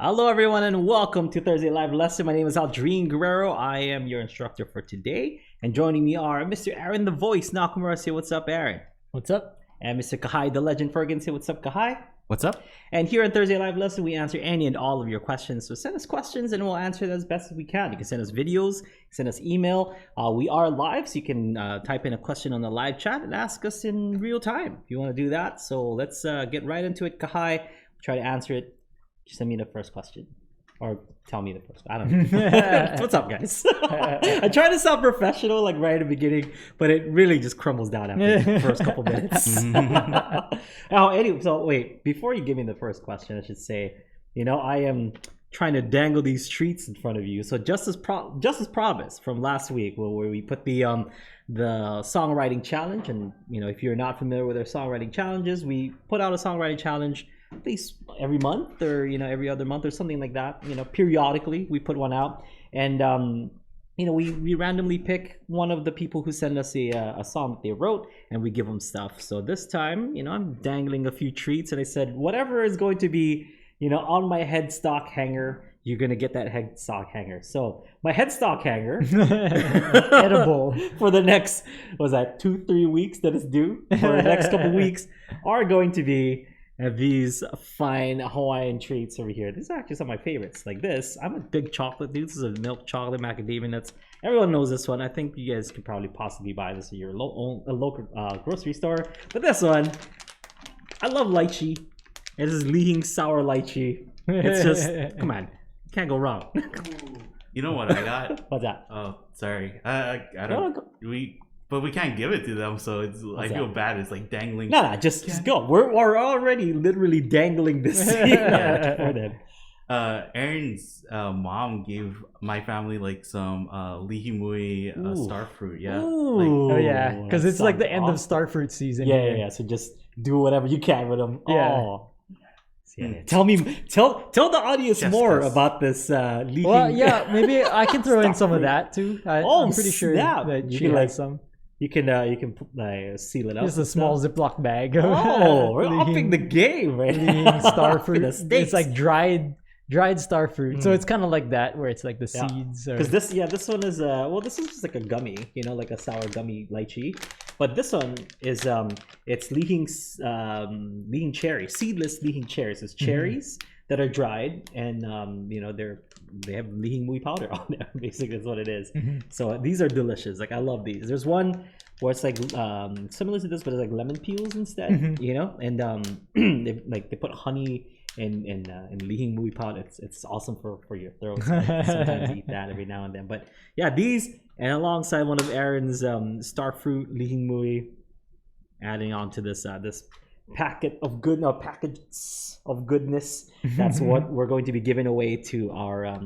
Hello everyone and welcome to Thursday Live Lesson. My name is Aldrine Guerrero. I am your instructor for today. And joining me are Mr. Aaron the Voice Nakamura. Say what's up, Aaron. What's up? And Mr. Kahai the Legend Fergan. Say what's up, Kahai. What's up? And here on Thursday Live Lesson, we answer any and all of your questions. So send us questions and we'll answer them as best as we can. You can send us videos, send us email. We are live, so you can type in a question on the live chat and ask us in real time if you want to do that. So let's get right into it, Kahai. Try to answer it. Just send me the first question. Or tell me the first. I don't know. What's up, guys? I try to sound professional, like right at the beginning, but it really just crumbles down after the first couple minutes. Anyway, so wait, before you give me the first question, I should say, I am trying to dangle these treats in front of you. So just as promised from last week, where we put the songwriting challenge, and if you're not familiar with our songwriting challenges, we put out a songwriting challenge at least every month or every other month or something like that. Periodically we put one out, and we randomly pick one of the people who send us a song that they wrote, and we give them stuff. So this time, I'm dangling a few treats, and I said whatever is going to be on my headstock hanger, you're gonna get that headstock hanger. So my headstock hanger, edible for the next 2-3 weeks that is due for the next couple weeks, are going to be these fine Hawaiian treats over here. These are actually some of my favorites. Like this, I'm a big chocolate dude. This is a milk chocolate macadamia nuts. Everyone knows this one. I think you guys could probably possibly buy this at your local grocery store. But this one, I love lychee. It is Lihing sour lychee. It's just, come on, can't go wrong. You know what I got? What's that? Oh, sorry. I don't. But we can't give it to them, so I feel bad. It's like dangling. No, just go. We're already literally dangling this for them. Aaron's mom gave my family like some lihimui starfruit. Yeah. Oh yeah, because it's like the end of starfruit season. Yeah. So just do whatever you can with them. Yeah. Oh. Tell the audience more about this leaking. Well, yeah, maybe I can throw in some of that too. I'm pretty sure that she has some. You can seal it up. Just a small Ziploc bag. Oh, we're upping the game, right? Starfruit. It's like dried starfruit. So it's kind of like that, where it's like the seeds. Because this one is this is just like a gummy, like a sour gummy lychee. But this one is it's Lihing cherry, seedless Lihing cherries. It's cherries that are dried, and they have Lihing mui powder on them. Basically, that's what it is. So these are delicious. Like, I love these. There's one where it's like similar to this, but it's like lemon peels instead. And they put honey and Lihing mui powder. It's awesome for your throat. So I sometimes eat that every now and then. But yeah, these, and alongside one of Aaron's starfruit Lihing mui, adding on to this this packets of goodness. That's what we're going to be giving away to our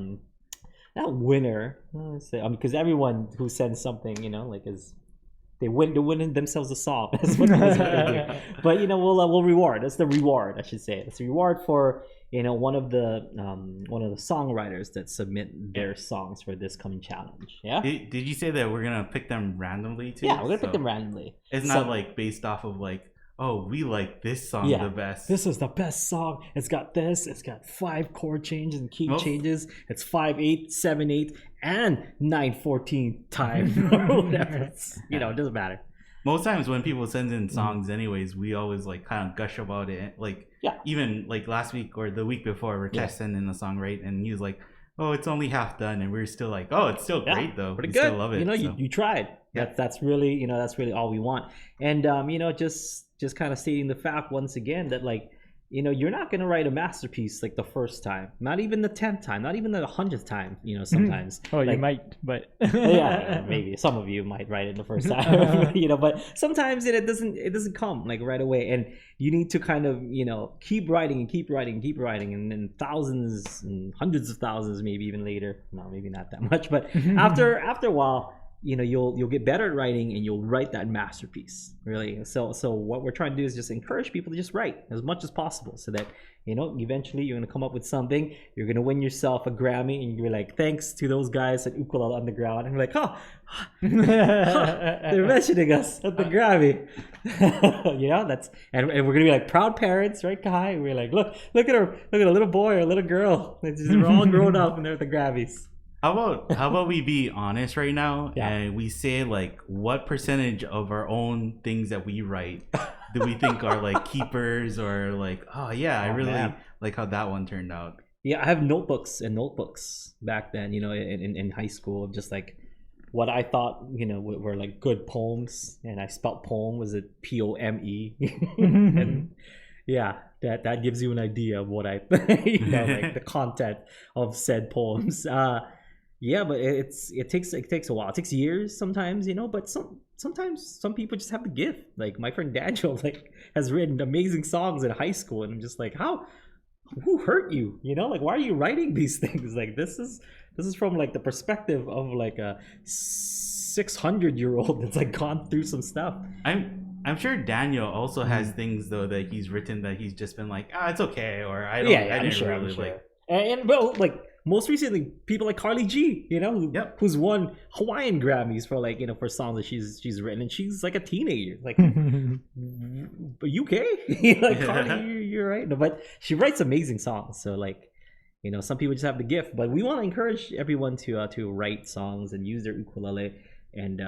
winner. Because everyone who sends something, they win themselves a song. That's what they do. But we'll reward. That's the reward, I should say. It's the reward for one of the songwriters that submit their songs for this coming challenge. Yeah. Did you say that we're gonna pick them randomly too? Yeah, we're gonna pick them randomly. It's not like based off of like, oh, we like this song the best. This is the best song. It's got this. It's got 5 chord changes and key changes. It's 5/8, 7/8, and 9/14 time. Whatever. It doesn't matter. Most times when people send in songs, anyways, we always like kind of gush about it. Like, even like last week or the week before, Rakesh sent in a song, right? And he was like, "Oh, it's only half done," and we were still like, "Oh, it's still great though. Pretty we good. Still love it." You tried. Yeah. That's really all we want. And just kind of stating the fact once again that you're not going to write a masterpiece like the first time, not even the 10th time, not even the 100th time, sometimes. Oh, you might, but yeah, maybe some of you might write it the first time, but sometimes it doesn't come like right away, and you need to kind of keep writing and keep writing and keep writing, and then thousands and hundreds of thousands, maybe even later. No, maybe not that much, but after a while, you'll get better at writing and you'll write that masterpiece, really. So what we're trying to do is just encourage people to just write as much as possible, so that eventually you're going to come up with something, you're going to win yourself a Grammy, and you're like, thanks to those guys at Ukulele Underground, and you're like, they're mentioning us at the Grammy. That's and we're going to be like proud parents, right, Kahai? We're like, look at a little boy or a little girl, they're all grown up and they're at the Grammys. How about we be honest right now, Yeah. and we say like what percentage of our own things that we write do we think are like keepers, or like, I really like how that one turned out. Yeah, I have notebooks back then, in high school, just like what I thought, were like good poems, and I spelt poem was it POME. And yeah, that gives you an idea of what I like the content of said poems. Yeah, but it takes a while. It takes years sometimes, but sometimes some people just have the gift. Like my friend Daniel has written amazing songs in high school, and I'm just like, who hurt you? Like, why are you writing these things? Like this is from like the perspective of like a 600-year-old that's like gone through some stuff. I'm sure Daniel also has things though that he's written that he's just been like, it's okay, or I didn't really like. And well, like most recently, people like Carly G, who's won Hawaiian Grammys for like for songs that she's written, and she's like a teenager. Like, are you okay? Like Carly, you're right. No, but she writes amazing songs. So like, some people just have the gift. But we want to encourage everyone to write songs and use their ukulele and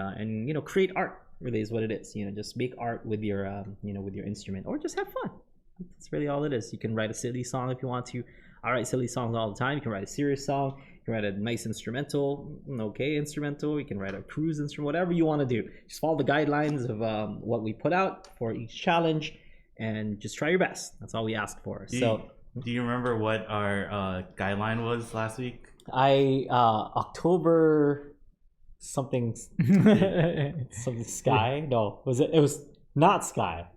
create art. Really is what it is. Just make art with your with your instrument, or just have fun. That's really all it is. You can write a silly song if you want to. I write silly songs all the time. You can write a serious song. You can write a nice instrumental, instrumental. You can write a cruise instrument, whatever you want to do. Just follow the guidelines of what we put out for each challenge, and just try your best. That's all we ask for. Do you remember what our guideline was last week? October something sky. No, it was not sky.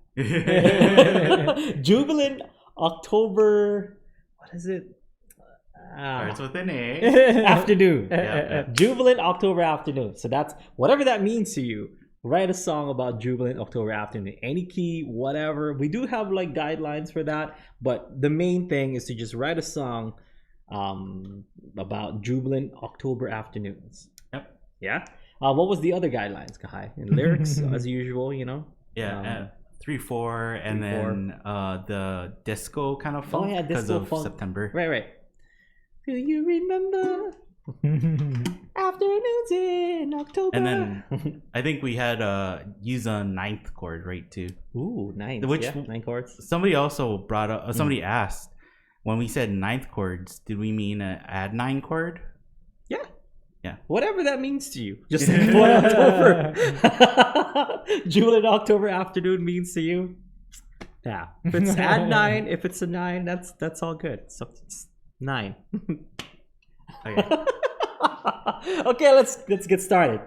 Jubilant October. What is it? Starts with an A. Afternoon. Yeah. Jubilant October afternoon. So that's whatever that means to you. Write a song about Jubilant October afternoon. Any key, whatever. We do have like guidelines for that, but the main thing is to just write a song about Jubilant October afternoons. Yep. Yeah. What was the other guidelines, Kahai? And lyrics, as usual, Yeah. 3/4, and then the disco kind of funk because of funk. September. Right. Do you remember afternoons in October? And then I think we had use a ninth chord, right, too. Ooh, ninth. Which 9 chords. Somebody also brought up. Somebody asked, when we said ninth chords, did we mean an add 9 chord? Yeah. Whatever that means to you. Just like what October. Jubilant October afternoon means to you. Yeah. If it's add 9, if it's a 9, that's all good. So it's 9. Okay. Okay, let's get started.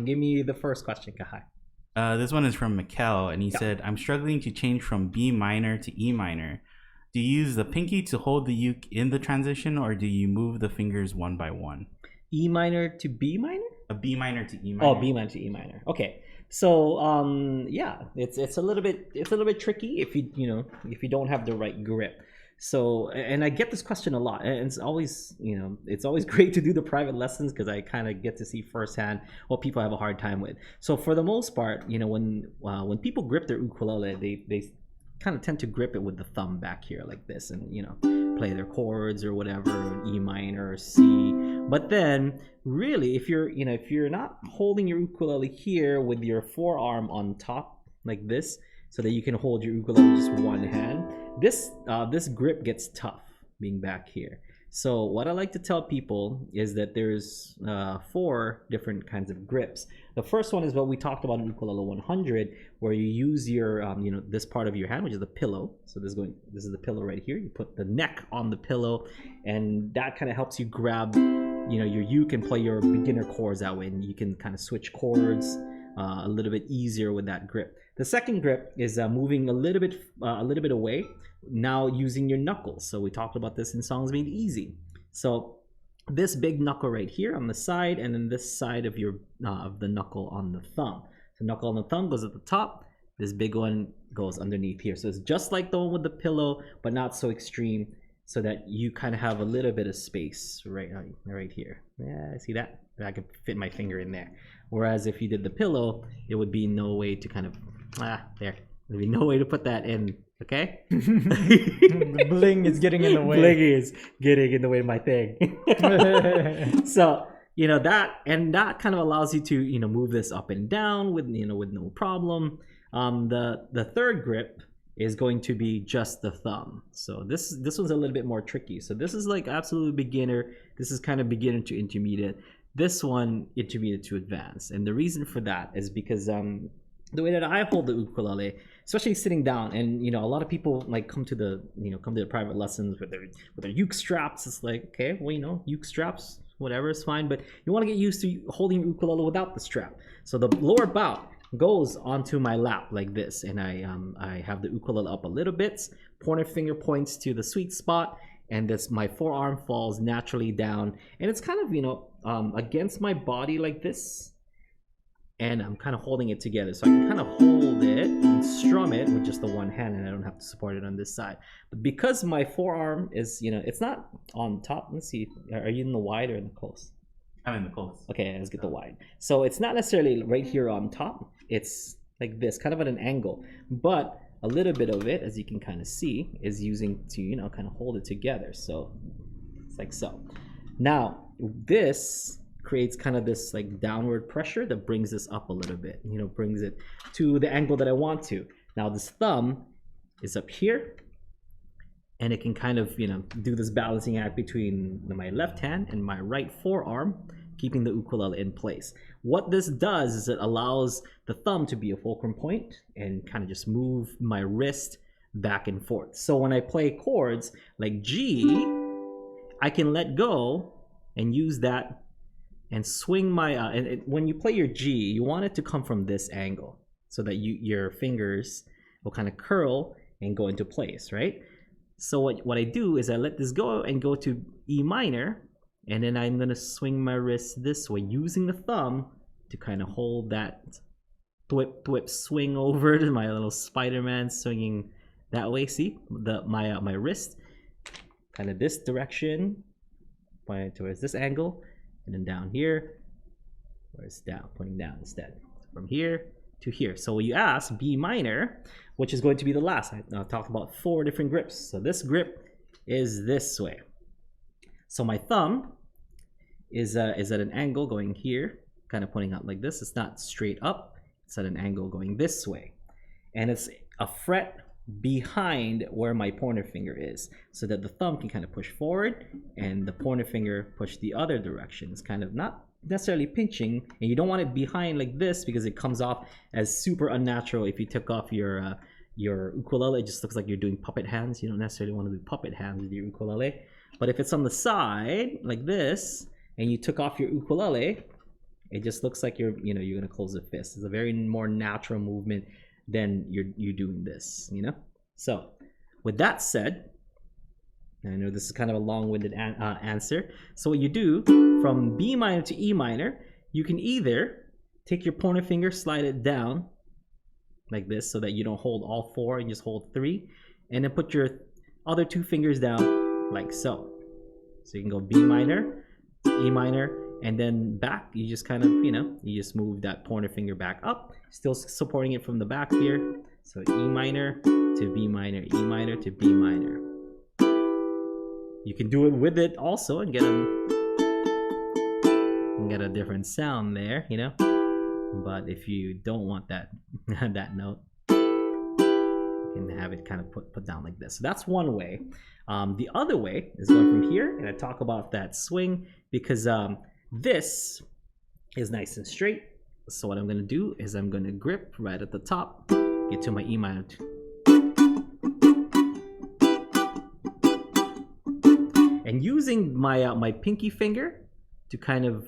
Give me the first question, Kahai. This one is from Mikkel, and he said, I'm struggling to change from B minor to E minor. Do you use the pinky to hold the uke in the transition, or do you move the fingers one by one? E minor to B minor? A B minor to E minor. Oh, B minor to E minor. Okay. So it's a little bit tricky if you don't have the right grip. So, and I get this question a lot, and it's always great to do the private lessons because I kind of get to see firsthand what people have a hard time with. So for the most part, when people grip their ukulele, they kind of tend to grip it with the thumb back here like this, and play their chords or whatever, E minor or C. But then really, if you're not holding your ukulele here with your forearm on top like this, so that you can hold your ukulele with just one hand, this grip gets tough being back here. So what I like to tell people is that there's 4 different kinds of grips. The first one is what we talked about in Ukulele 100, where you use your this part of your hand, which is the pillow. So this is the pillow right here. You put the neck on the pillow, and that kind of helps you grab your uke and play your beginner chords that way, and you can kind of switch chords a little bit easier with that grip. The second grip is moving a little bit away, now using your knuckles. So we talked about this in Songs Made Easy. So this big knuckle right here on the side, and then this side of your of the knuckle on the thumb. So knuckle on the thumb goes at the top. This big one goes underneath here. So it's just like the one with the pillow, but not so extreme, so that you kind of have a little bit of space right here. Yeah, see that? I could fit my finger in there. Whereas if you did the pillow, it would be no way to kind of there. There'd be no way to put that in. Okay. The bling is getting in the way. Bling is getting in the way of my thing. So that kind of allows you to move this up and down with with no problem. The third grip is going to be just the thumb. So this one's a little bit more tricky. So this is like absolute beginner. This is kind of beginner to intermediate. This one, intermediate to advanced. And the reason for that is because the way that I hold the ukulele, especially sitting down, and a lot of people like come to the private lessons with their uke straps. It's like, okay, well, uke straps, whatever, is fine, but you want to get used to holding your ukulele without the strap. So the lower bout goes onto my lap like this, and I have the ukulele up a little bit. Pointer finger points to the sweet spot, and my forearm falls naturally down, and it's kind of against my body like this. And I'm kind of holding it together, so I can kind of hold it and strum it with just the one hand, and I don't have to support it on this side. But because my forearm is, it's not on top. Let's see, are you in the wide or in the close? I'm in the close. Okay, let's get the wide. So it's not necessarily right here on top. It's like this, kind of at an angle. But a little bit of it, as you can kind of see, is using to, kind of hold it together. So it's like so. Now, this creates kind of this like downward pressure that brings this up a little bit, brings it to the angle that I want to. Now this thumb is up here, and it can kind of do this balancing act between my left hand and my right forearm, keeping the ukulele in place. What this does is it allows the thumb to be a fulcrum point and kind of just move my wrist back and forth. So when I play chords like G, I can let go and use that and swing my when you play your G, you want it to come from this angle so that your fingers will kind of curl and go into place, right? So what I do is I let this go and go to E minor, and then I'm gonna swing my wrist this way using the thumb to kind of hold that thwip swing over to my little Spider-Man swinging that way. See my wrist kind of this direction, pointed towards this angle. And then down here, where it's down, pointing down instead. From here to here. So you ask B minor, which is going to be the last. I'll talk about 4 different grips. So this grip is this way. So my thumb is at an angle going here, kind of pointing out like this. It's not straight up. It's at an angle going this way. And it's a fret behind where my pointer finger is, so that the thumb can kind of push forward and the pointer finger push the other direction. It's kind of not necessarily pinching, and you don't want it behind like this because it comes off as super unnatural. If you took off your ukulele, it just looks like you're doing puppet hands. You don't necessarily want to do puppet hands with your ukulele. But if it's on the side like this and you took off your ukulele, it just looks like you're gonna close a fist. It's a very more natural movement than you're doing this, So with that said, I know this is kind of a long-winded answer. So what you do from B minor to E minor, you can either take your pointer finger, slide it down like this so that you don't hold all 4 and just hold 3, and then put your other 2 fingers down like so. So you can go B minor to E minor, and then back, you just kind of, you just move that pointer finger back up, still supporting it from the back here. So E minor to B minor, E minor to B minor. You can do it with it also and get a different sound there, But if you don't want that that note, you can have it kind of put down like this. So that's one way. The other way is going from here, and I talk about that swing because this is nice and straight. So what I'm going to do is I'm going to grip right at the top, get to my E minor. And using my pinky finger to kind of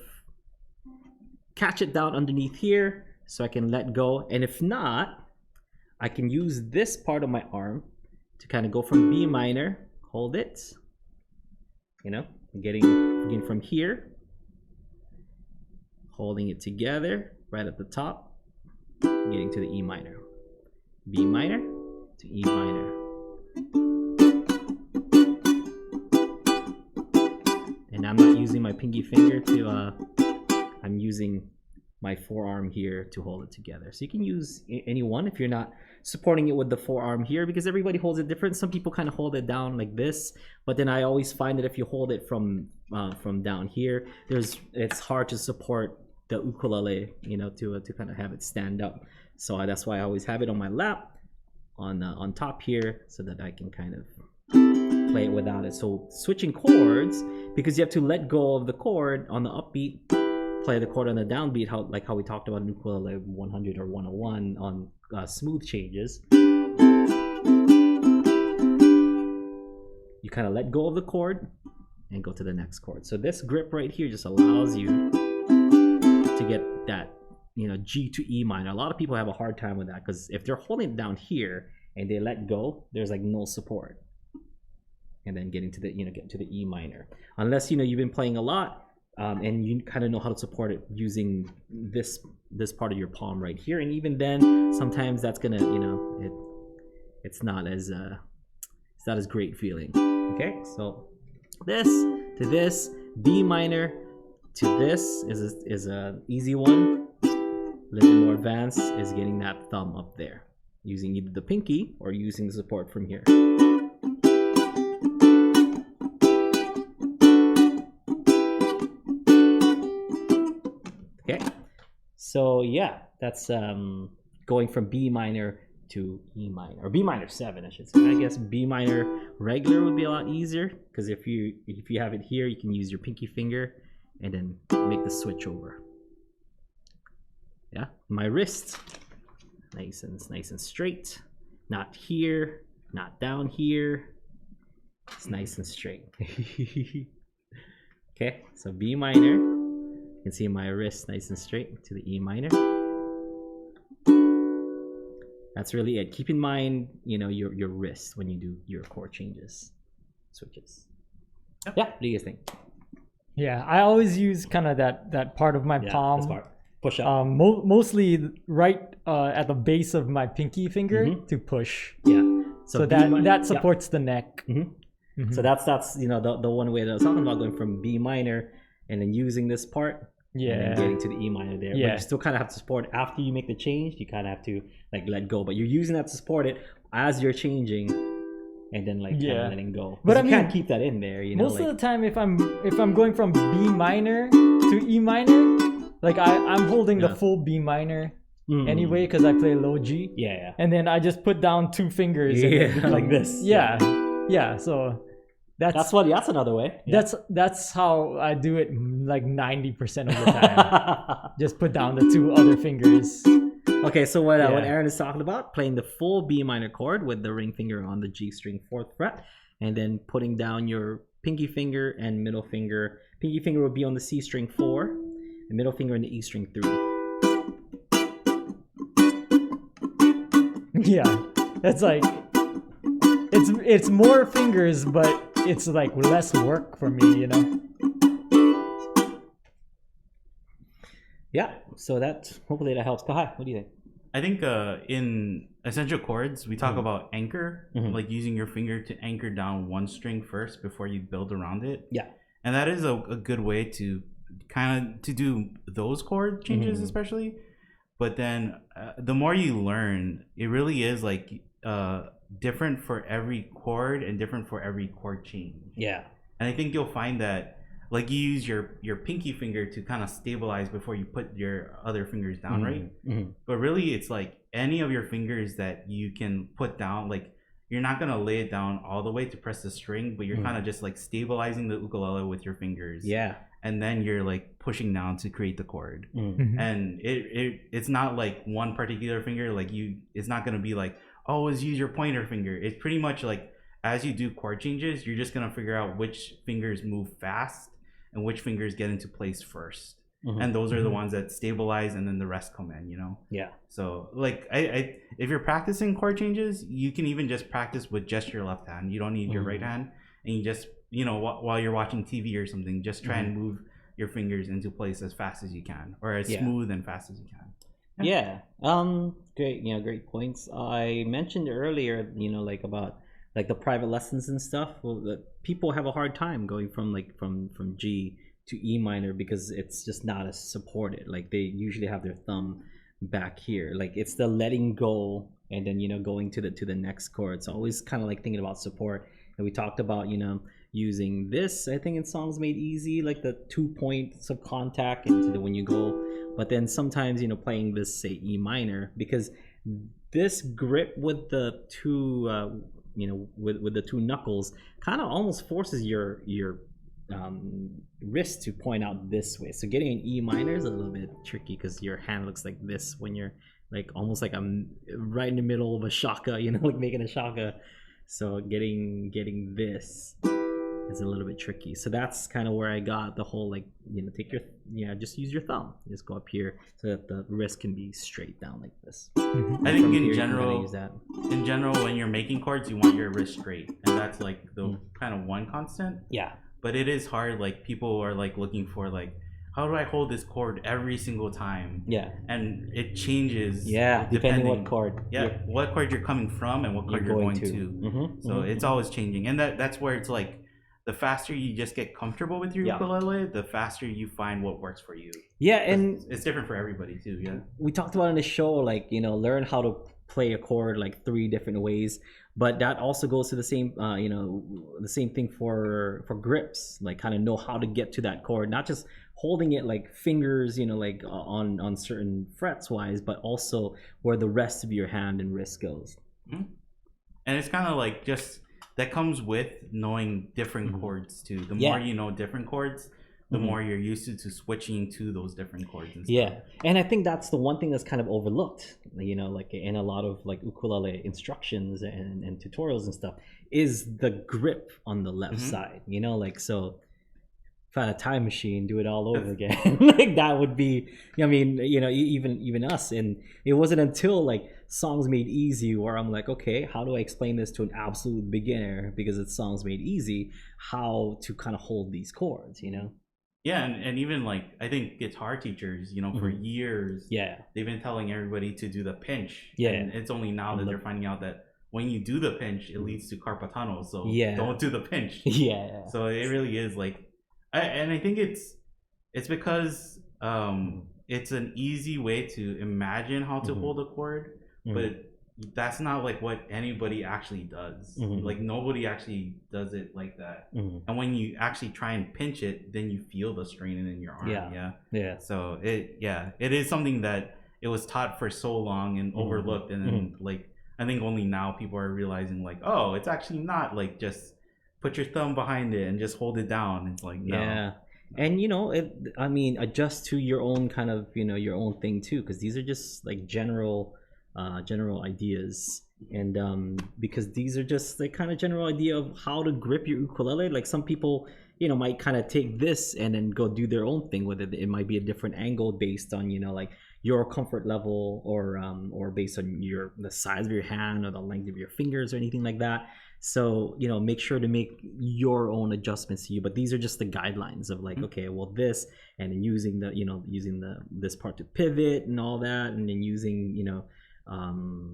catch it down underneath here so I can let go. And if not, I can use this part of my arm to kind of go from B minor, hold it, Getting from here, holding it together right at the top, getting to the E minor, B minor to E minor. And I'm not using my pinky finger to, I'm using my forearm here to hold it together. So you can use any one if you're not supporting it with the forearm here, because everybody holds it different. Some people kind of hold it down like this, but then I always find that if you hold it from down here, it's hard to support the ukulele, you know, to kind of have it stand up. So that's why I always have it on my lap, on top here, so that I can kind of play it without it. So switching chords, because you have to let go of the chord on the upbeat, play the chord on the downbeat, how we talked about in ukulele 100 or 101 on smooth changes. You kind of let go of the chord and go to the next chord. So this grip right here just allows you to get that, you know, G to E minor. A lot of people have a hard time with that, because if they're holding it down here and they let go, there's like no support. And then getting to the, you know, get to the E minor, unless, you know, you've been playing a lot. And you kind of know how to support it using this part of your palm right here, and even then, sometimes that's gonna, you know, it's not as great feeling. Okay, so this to this, D minor to this is a easy one. A little bit more advanced is getting that thumb up there, using either the pinky or using the support from here. So yeah, that's going from B minor to E minor, or B minor 7, I should say. I guess B minor regular would be a lot easier, because if you have it here, you can use your pinky finger and then make the switch over. Yeah, my wrist, nice and straight, not here, not down here. It's nice and straight. Okay, so B minor. You can see my wrist nice and straight to the E minor. That's really it. Keep in mind, you know, your wrist when you do your chord changes, switches. Yep. Yeah, what do you guys think? Yeah, I always use kind of that part of my palm. This part. Push up. Mostly right at the base of my pinky finger to push. Yeah. So that supports the neck. So that's you know, the one way that I was talking about, going from B minor and then using this part, and then getting to the E minor there. But you still kind of have to support it. After you make the change, you kind of have to like let go, but you're using that to support it as you're changing, and then like kind of letting go. But you can't keep that in there, you know. Most of the time, if I'm going from B minor to E minor, like I'm holding the full B minor anyway, because I play low G. Yeah. And then I just put down 2 fingers. Like this. Yeah. So that's another way. Yeah. That's how I do it like 90% of the time. Just put down the 2 other fingers. Okay, so what Aaron is talking about, playing the full B minor chord with the ring finger on the G string 4th fret, and then putting down your pinky finger and middle finger. Pinky finger will be on the C string 4, and middle finger in the E string 3. Yeah, that's like it's more fingers, but it's like less work for me, you know. Yeah, so hopefully that helps. Kahai, what do you think? I think in essential chords, we talk about anchor, like using your finger to anchor down one string first before you build around it. Yeah. And that is a good way to kind of to do those chord changes, especially. But then the more you learn, it really is like different for every chord and different for every chord change. Yeah. And I think you'll find that like you use your pinky finger to kind of stabilize before you put your other fingers down, right? But really it's like any of your fingers that you can put down, like you're not going to lay it down all the way to press the string, but you're kind of just like stabilizing the ukulele with your fingers. Yeah. And then you're like pushing down to create the chord. And it's not like one particular finger, like it's not going to be like, oh, always use your pointer finger. It's pretty much like as you do chord changes, you're just going to figure out which fingers move fast and which fingers get into place first. And those are the ones that stabilize, and then the rest come in, you know? Yeah. So like I if you're practicing chord changes, you can even just practice with just your left hand. You don't need your right hand, and you just you know, while you're watching TV or something, just try and move your fingers into place as fast as you can, or as smooth and fast as you can. Yeah. Great. You know, great points. I mentioned earlier, you know, like about like the private lessons and stuff. Well, people have a hard time going from like from G to E minor because it's just not as supported. Like they usually have their thumb back here. Like it's the letting go and then, you know, going to the next chord. So always kind of like thinking about support. And we talked about, you know, using this, I think in Songs Made Easy, like the 2 points of contact into the when you go. But then sometimes, you know, playing this, say, E minor, because this grip with the two, you know, with the two knuckles, kind of almost forces your wrist to point out this way. So getting an E minor is a little bit tricky because your hand looks like this when you're like almost like I'm right in the middle of a shaka, you know, like making a shaka. So getting this is a little bit tricky. So that's kind of where I got the whole, like, you know, take your, just use your thumb. Just go up here so that the wrist can be straight down like this. I think in general, when you're making chords, you want your wrist straight, and that's like the kind of one constant. Yeah. But it is hard. Like people are like looking for like, how do I hold this chord every single time? Yeah. And it changes. Yeah, depending what chord. Yeah, what chord you're coming from and what chord you're going to. So it's always changing, and that's where it's like, the faster you just get comfortable with your ukulele, the faster you find what works for you. Yeah, and it's different for everybody too. Yeah, we talked about in the show, like, you know, learn how to play a chord like 3 different ways, but that also goes to the same, you know, the same thing for grips. Like, kind of know how to get to that chord, not just holding it like fingers, you know, like on certain frets wise, but also where the rest of your hand and wrist goes. And it's kind of like just. That comes with knowing different chords too. The more you know different chords, the more you're used to switching to those different chords and stuff. Yeah, and I think that's the one thing that's kind of overlooked, you know, like in a lot of like ukulele instructions and tutorials and stuff, is the grip on the left side, you know, like, so if I had a time machine, do it all over again, like that would be, I mean, you know, even us, and it wasn't until like Songs Made Easy where I'm like, okay, how do I explain this to an absolute beginner, because it's Songs Made Easy, how to kind of hold these chords, you know? Yeah, and even like, I think guitar teachers, you know, for years, they've been telling everybody to do the pinch. Yeah, and it's only now that they're finding out that when you do the pinch, it leads to carpal tunnel. So don't do the pinch. So it really is like, I think it's because it's an easy way to imagine how to hold a chord, but that's not like what anybody actually does. Like nobody actually does it like that. And when you actually try and pinch it, then you feel the straining in your arm. So it is something that it was taught for so long and overlooked, and then like I think only now people are realizing like, oh, it's actually not like just put your thumb behind it and just hold it down. It's like, no. And you know, I mean, adjust to your own kind of, you know, your own thing too, because these are just like general ideas, and because these are just like kind of general idea of how to grip your ukulele. Like some people, you know, might kind of take this and then go do their own thing with it. It might be a different angle based on, you know, like your comfort level, or based on the size of your hand or the length of your fingers or anything like that. So, you know, make sure to make your own adjustments to you. But these are just the guidelines of like, okay, well, this, and then using this part to pivot and all that, and then using, you know,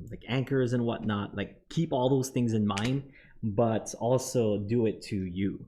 like anchors and whatnot. Like keep all those things in mind, but also do it to you.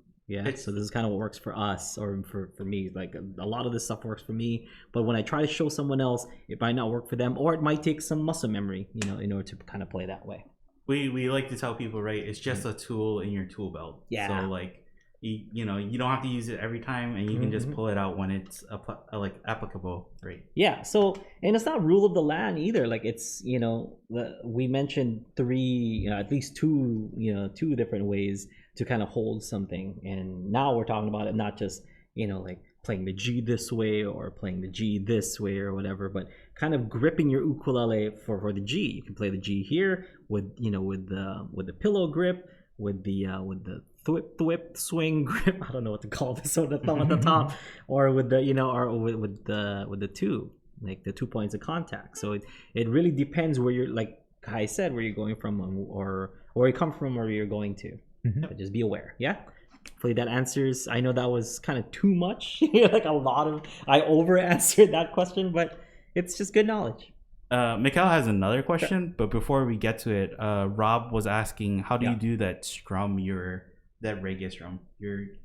So this is kind of what works for us, or for me. Like a lot of this stuff works for me, but when I try to show someone else, it might not work for them, or it might take some muscle memory, you know, in order to kind of play that way. We like to tell people, right, it's just a tool in your tool belt. So like you know, you don't have to use it every time, and you can just pull it out when it's like applicable, right? So, and it's not rule of the land either. Like it's, you know, we mentioned 3, at least 2, you know, 2 different ways to kind of hold something, and now we're talking about it not just, you know, like playing the G this way or playing the G this way or whatever, but kind of gripping your ukulele for the G. You can play the G here with, you know, with the pillow grip, with the thwip swing grip. I don't know what to call this. So the thumb at the top, or with the, you know, or with the 2, like the 2 points of contact. So it really depends where you're, like Kahai said, where you're going from, or where you come from, or where you're going to. But just be aware. Hopefully that answers. I know that was kind of too much. Like I over answered that question, but it's just good knowledge. Mikhail has another question, but before we get to it, Rob was asking, how do you do that strum, that reggae strum? Dude.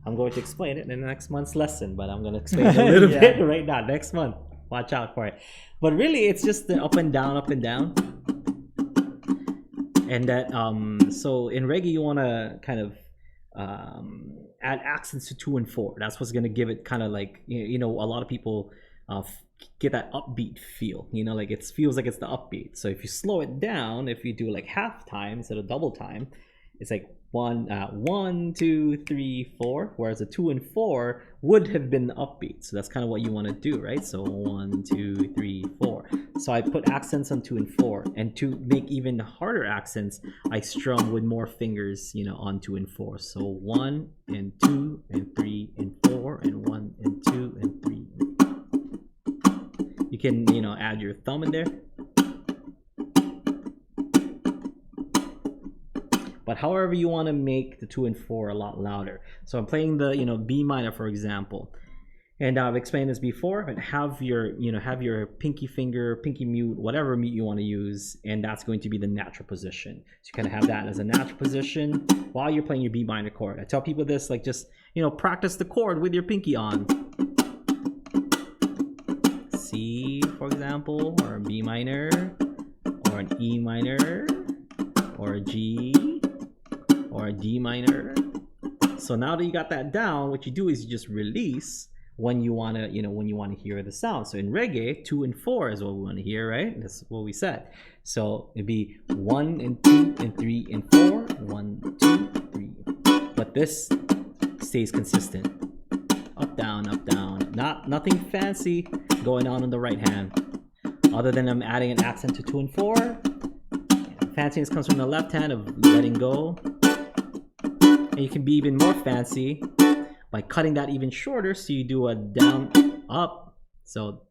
I'm going to explain it in the next month's lesson, but I'm going to explain it a little bit right now. Next month, watch out for it. But really, it's just the up and down, and that. So in reggae, you want to kind of add accents to 2 and 4. That's what's going to give it kind of like a lot of people get that upbeat feel. Like it feels like it's the upbeat. So if you slow it down, if you do like half time instead of double time, it's like 1, 2, 3, 4, whereas a 2 and 4 would have been the upbeat. So that's kind of what you want to do, right? So 1, 2, 3, 4. So I put accents on 2 and 4, and to make even harder accents, I strum with more fingers, on 2 and 4. So 1 and 2 and 3 and 4 and 1 and 2 and 3. You can, add your thumb in there. But however you want to make the 2 and 4 a lot louder. So I'm playing the B minor, for example, and I've explained this before. But have your pinky finger, pinky mute, whatever mute you want to use, and that's going to be the natural position. So you kind of have that as a natural position while you're playing your B minor chord. I tell people this, like, just practice the chord with your pinky on. C, for example, or a B minor, or an E minor, or a G, or a D minor. So now that you got that down, what you do is you just release when you want to hear the sound. So in reggae, 2 and 4 is what we want to hear, right? That's what we said. So it'd be 1 and 2 and 3 and 4, 1, 2, 3. But this stays consistent. Up, down, nothing fancy going on the right hand, other than I'm adding an accent to 2 and 4. Fanciness comes from the left hand of letting go. And you can be even more fancy by cutting that even shorter. So you do a down, up. So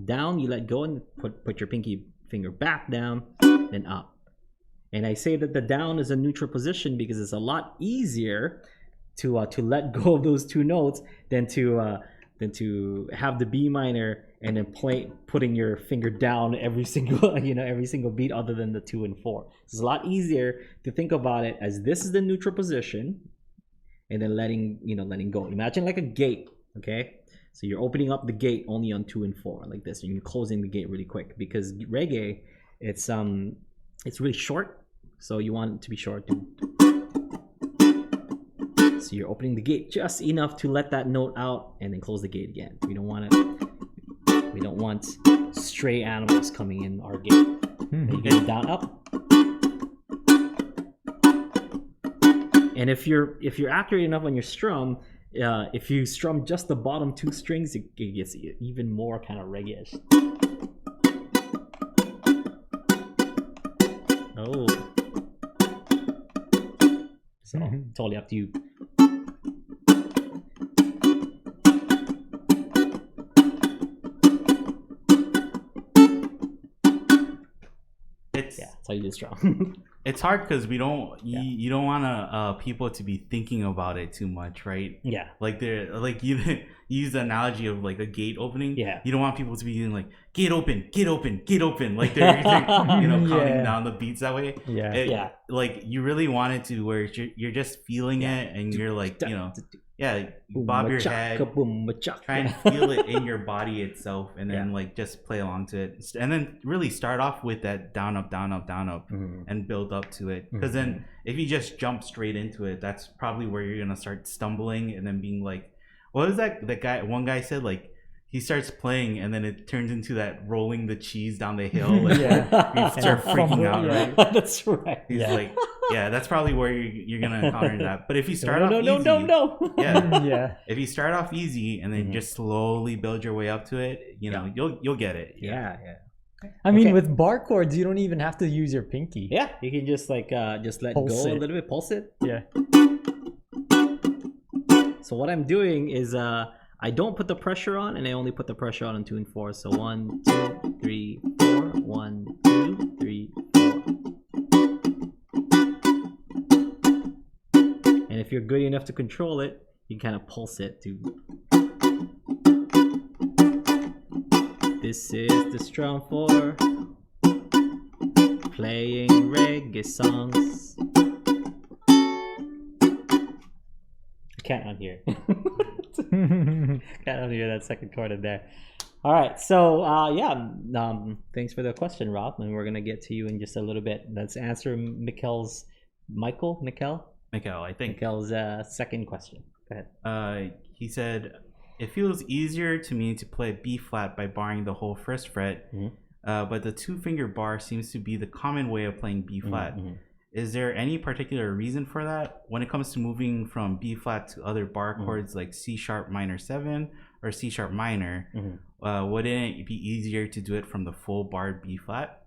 down, you let go and put your pinky finger back down, then up. And I say that the down is a neutral position because it's a lot easier to let go of those 2 notes than to have the B minor and then putting your finger down every single beat other than the 2 and 4. It's a lot easier to think about it as this is the neutral position, and then letting go. Imagine like a gate, okay? So you're opening up the gate only on 2 and 4 like this, and you're closing the gate really quick because reggae, it's really short, so you want it to be short too. So you're opening the gate just enough to let that note out and then close the gate again. We don't want stray animals coming in our gate. You get it down, up. And if you're accurate enough on your strum, if you strum just the bottom 2 strings, it gets even more kind of reggae-ish. Oh. So totally up to you. That's how you do strum. It's hard because you don't want people to be thinking about it too much, right? Yeah. Like you use the analogy of like a gate opening. Yeah. You don't want people to be doing like gate open. Like they're counting down the beats that way. Yeah. Like you really want it to where you're just feeling it and you're like bob your head, try and feel it in your body itself, and then like just play along to it, and then really start off with that down up, and build up to it. Because then if you just jump straight into it, that's probably where you're gonna start stumbling and then being like, what was that? One guy said like he starts playing and then it turns into that rolling the cheese down the hill. Like, you start freaking out, right? That's right. He's like, that's probably where you're gonna encounter that. But if you start off easy, if you start off easy and then just slowly build your way up to it, you'll get it. I mean, with bar chords, you don't even have to use your pinky. Yeah, you can just let pulse go it. A little bit, pulse it. Yeah. So what I'm doing is I don't put the pressure on, and I only put the pressure on 2 and 4. So 1, 2, 3, 4. 1, 2, 3, 4. you're good enough to control it, you kind of pulse it to. This is the strum for playing reggae songs. I can't unhear. Can't unhear that second chord in there. All right, so thanks for the question, Rob, and we're gonna get to you in just a little bit. Let's answer Mikkel's second question. Go ahead. He said, "It feels easier to me to play B flat by barring the whole first fret, but the 2-finger bar seems to be the common way of playing B flat. Is there any particular reason for that? When it comes to moving from B flat to other bar chords like C sharp minor 7 or C sharp minor, wouldn't it be easier to do it from the full barred B flat?"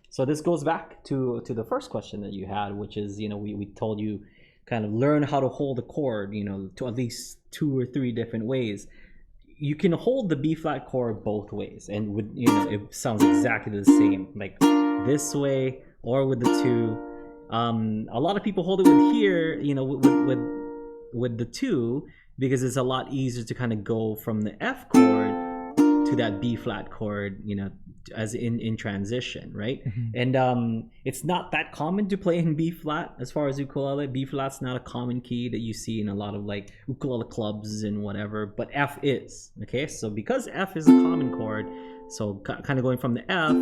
So this goes back to the first question that you had, which is, we told you kind of learn how to hold a chord, to at least 2 or 3 different ways. You can hold the B flat chord both ways, and it sounds exactly the same, like this way or with the 2. A lot of people hold it with here, with the 2, because it's a lot easier to kind of go from the F chord to that B flat chord, as in transition, right? And it's not that common to play in B flat as far as ukulele. B flat's not a common key that you see in a lot of like ukulele clubs and whatever, but F is. Okay, so because F is a common chord, so kind of going from the F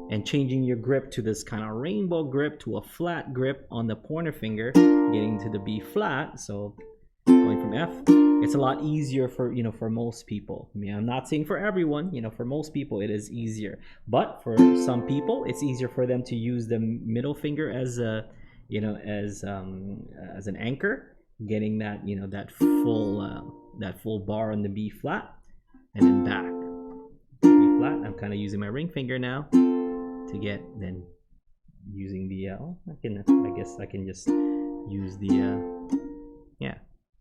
and changing your grip to this kind of rainbow grip to a flat grip on the pointer finger, getting to the B flat. So going from F, it's a lot easier for most people. I mean, I'm not saying for everyone, for most people it is easier, but for some people it's easier for them to use the middle finger as a as an anchor, getting that that full bar on the B flat and then back B flat. I'm kind of using my ring finger now to get, then using the I guess I can just use the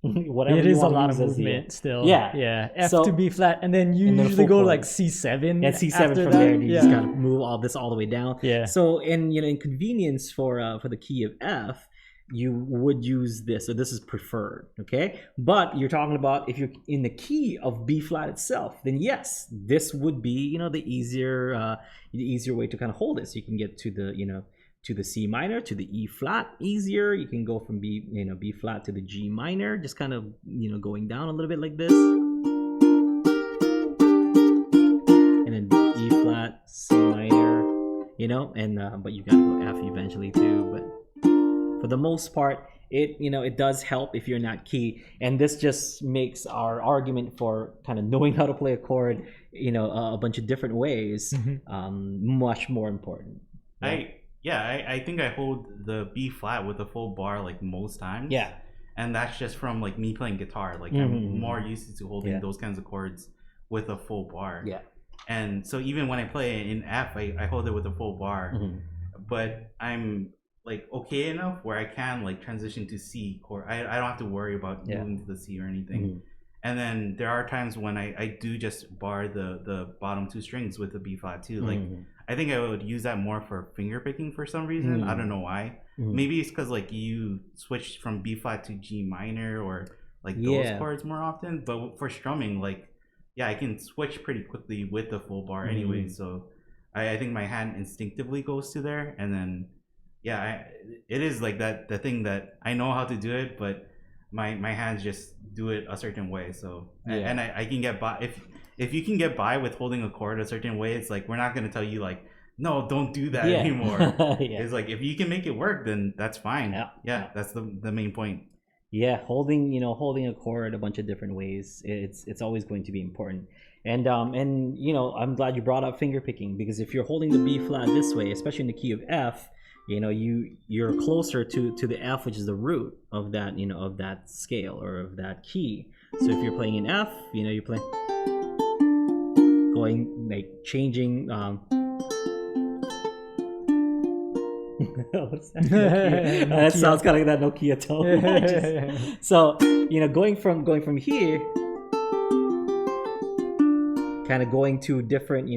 whatever. It is a lot of movement still. Yeah. F to B flat, and then you usually go like C7. Yeah, C7 from there. You just gotta move all the way down. Yeah. So in convenience for the key of F, you would use this. So this is preferred. Okay. But you're talking about if you're in the key of B flat itself, then yes, this would be the easier way to kind of hold it. So you can get to the C minor, to the E flat easier. You can go from B flat to the G minor, just kind of going down a little bit like this, and then E flat, C minor, and but you gotta go F eventually too. But for the most part, it does help if you're in that key, and this just makes our argument for kind of knowing how to play a chord, a bunch of different ways, much more important. I think I hold the B flat with a full bar like most times. Yeah. And that's just from like me playing guitar. Like I'm more used to holding those kinds of chords with a full bar. Yeah. And so even when I play in F, I hold it with a full bar. But I'm like okay enough where I can like transition to C chord. I don't have to worry about moving to the C or anything. And then there are times when I do just bar the bottom 2 strings with the B flat too. Like I think I would use that more for finger picking for some reason. I don't know why. Maybe it's because like you switch from B flat to G minor or like those chords more often. But for strumming, like I can switch pretty quickly with the full bar anyway. So I think my hand instinctively goes to there, and then it is like that the thing that I know how to do it, but my hands just do it a certain way. So and I can get by if you can get by with holding a chord a certain way. It's like we're not going to tell you like, no, don't do that anymore. It's like if you can make it work, then that's fine. That's the main point. Holding a chord a bunch of different ways, it's always going to be important. And I'm glad you brought up finger picking, because if you're holding the B flat this way, especially in the key of F, you're closer to the F, which is the root of that of that scale or of that key. So if you're playing in F, you're playing going like changing what's that? That sounds kind of like that Nokia tone. So going from here, kind of going to different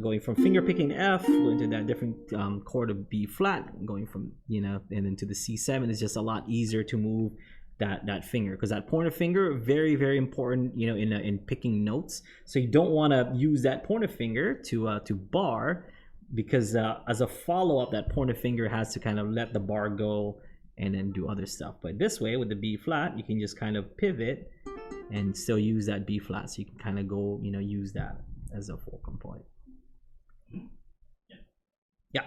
going from finger picking F, going to that different chord of B flat, going from, and then to the C7 is just a lot easier to move that finger, because that pointer finger, very, very important, in picking notes. So you don't want to use that pointer finger to bar, because as a follow-up, that pointer finger has to kind of let the bar go and then do other stuff. But this way, with the B flat, you can just kind of pivot and still use that B flat, so you can kind of go, use that as a fulcrum point. Yeah.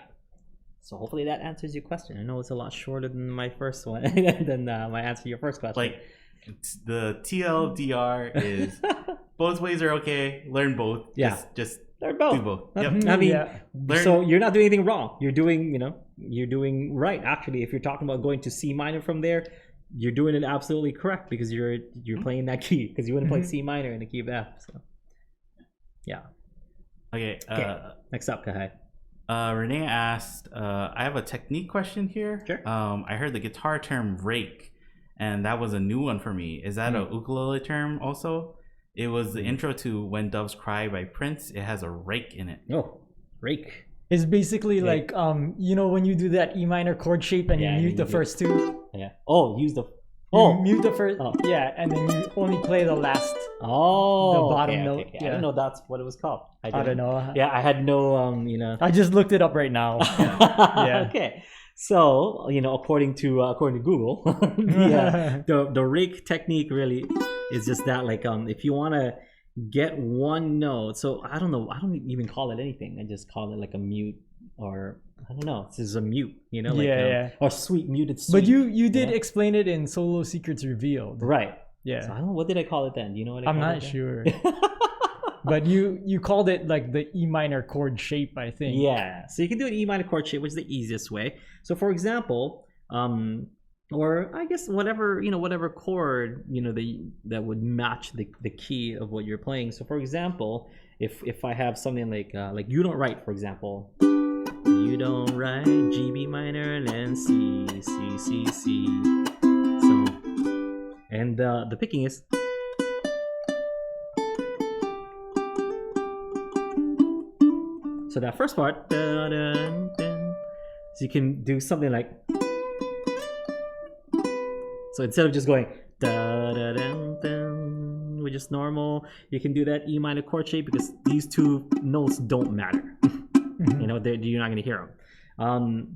So hopefully that answers your question. I know it's a lot shorter than my first one, than my answer to your first question. Like, the TLDR is both ways are okay. Learn both. Yeah. Just learn both. do both. Yep. I mean, so you're not doing anything wrong. You're doing, you're doing right. Actually, if you're talking about going to C minor from there, you're doing it absolutely correct, because you're playing that key, because you wouldn't play C minor in the key of F. So, yeah. Okay. Next up, Kahai. Renee asked, I have a technique question here. Sure. I heard the guitar term rake, and that was a new one for me. Is that a ukulele term also? It was the intro to When Doves Cry by Prince. It has a rake in it. Oh, rake. It's basically like, when you do that E minor chord shape and you mute the first two. Yeah. Oh, use the... You mute the first, and then you only play the last, the bottom note. Okay. I didn't know that's what it was called. I don't know. Yeah, I had no, I just looked it up right now. Yeah. Okay. So, according to Google, the rake technique really is just that, like, if you want to get one note. So I don't know. I don't even call it anything. I just call it like a mute, or I don't know. This is a mute, or sweet, muted sweet. But you did explain it in Solo Secrets Revealed. Right. Yeah. So I don't know. What did I call it then? Do you know what I'm not sure. But you called it like the E minor chord shape, I think. Yeah. So you can do an E minor chord shape, which is the easiest way. So for example, or I guess whatever chord that would match the key of what you're playing. So for example, if I have something like You Don't Write, for example. You don't write G, B minor, and then C, C, C, C. So, and the picking is. So that first part, dun, dun, dun. So you can do something like. So instead of just going da da dun, dun, which is normal, you can do that E minor chord shape, because these two notes don't matter. You're not going to hear them.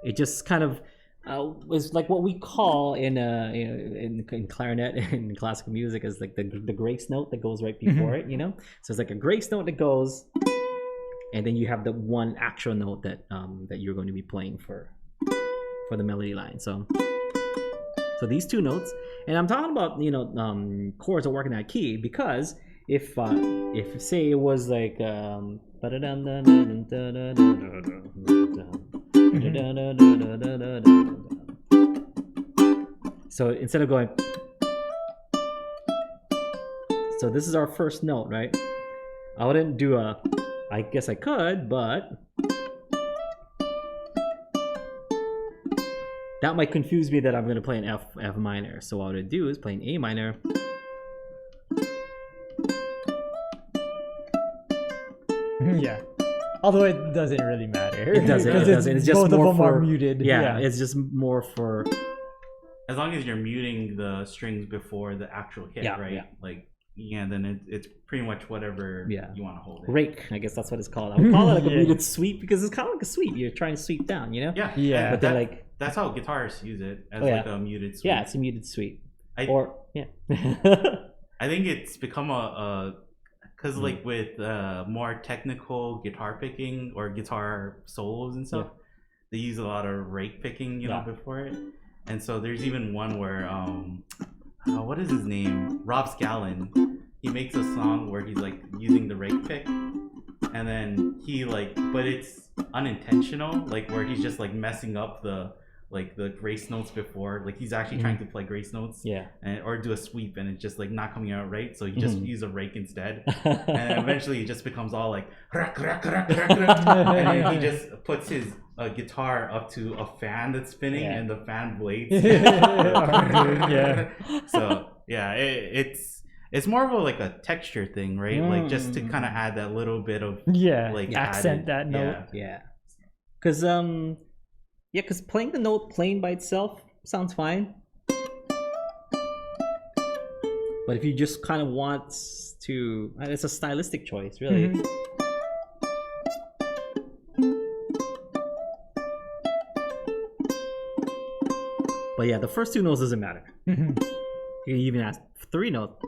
It just kind of is like what we call in clarinet and in classical music is like the grace note that goes right before it. So it's like a grace note that goes, and then you have the one actual note that you're going to be playing for the melody line. So these two notes, and I'm talking about chords that work in that key, because if say it was like so instead of going, so this is our first note, right? I wouldn't do I guess I could, but that might confuse me that I'm going to play an F minor. So what I would do is play an A minor. Yeah. Although it doesn't really matter. It doesn't. It's just both more of them for are muted. Yeah, it's just more for. As long as you're muting the strings before the actual hit, right? Yeah. Like, then it's pretty much whatever you want to hold it. Rake, I guess that's what it's called. I would call it like a muted sweep, because it's kind of like a sweep. You're trying to sweep down, Yeah. Yeah. But then that's how guitarists use it, as like a muted sweep. Yeah, it's a muted sweep. I think it's become because like with more technical guitar picking or guitar solos and stuff, they use a lot of rake picking, before it. And so there's even one where what is his name? Rob Scallon. He makes a song where he's like using the rake pick, and then he but it's unintentional, like where he's just like messing up the grace notes before, like he's actually trying to play grace notes, or do a sweep, and it's just like not coming out right, so he just use a rake instead, and eventually it just becomes all like and then he just puts his guitar up to a fan that's spinning, and the fan blades. So it's it's more of like a texture thing, right? Like just to kind of add that little bit of like accent that note. Because because playing the note plain by itself sounds fine. But if you just kind of want to, it's a stylistic choice, really. But yeah, the first 2 notes doesn't matter. You can even ask 3 notes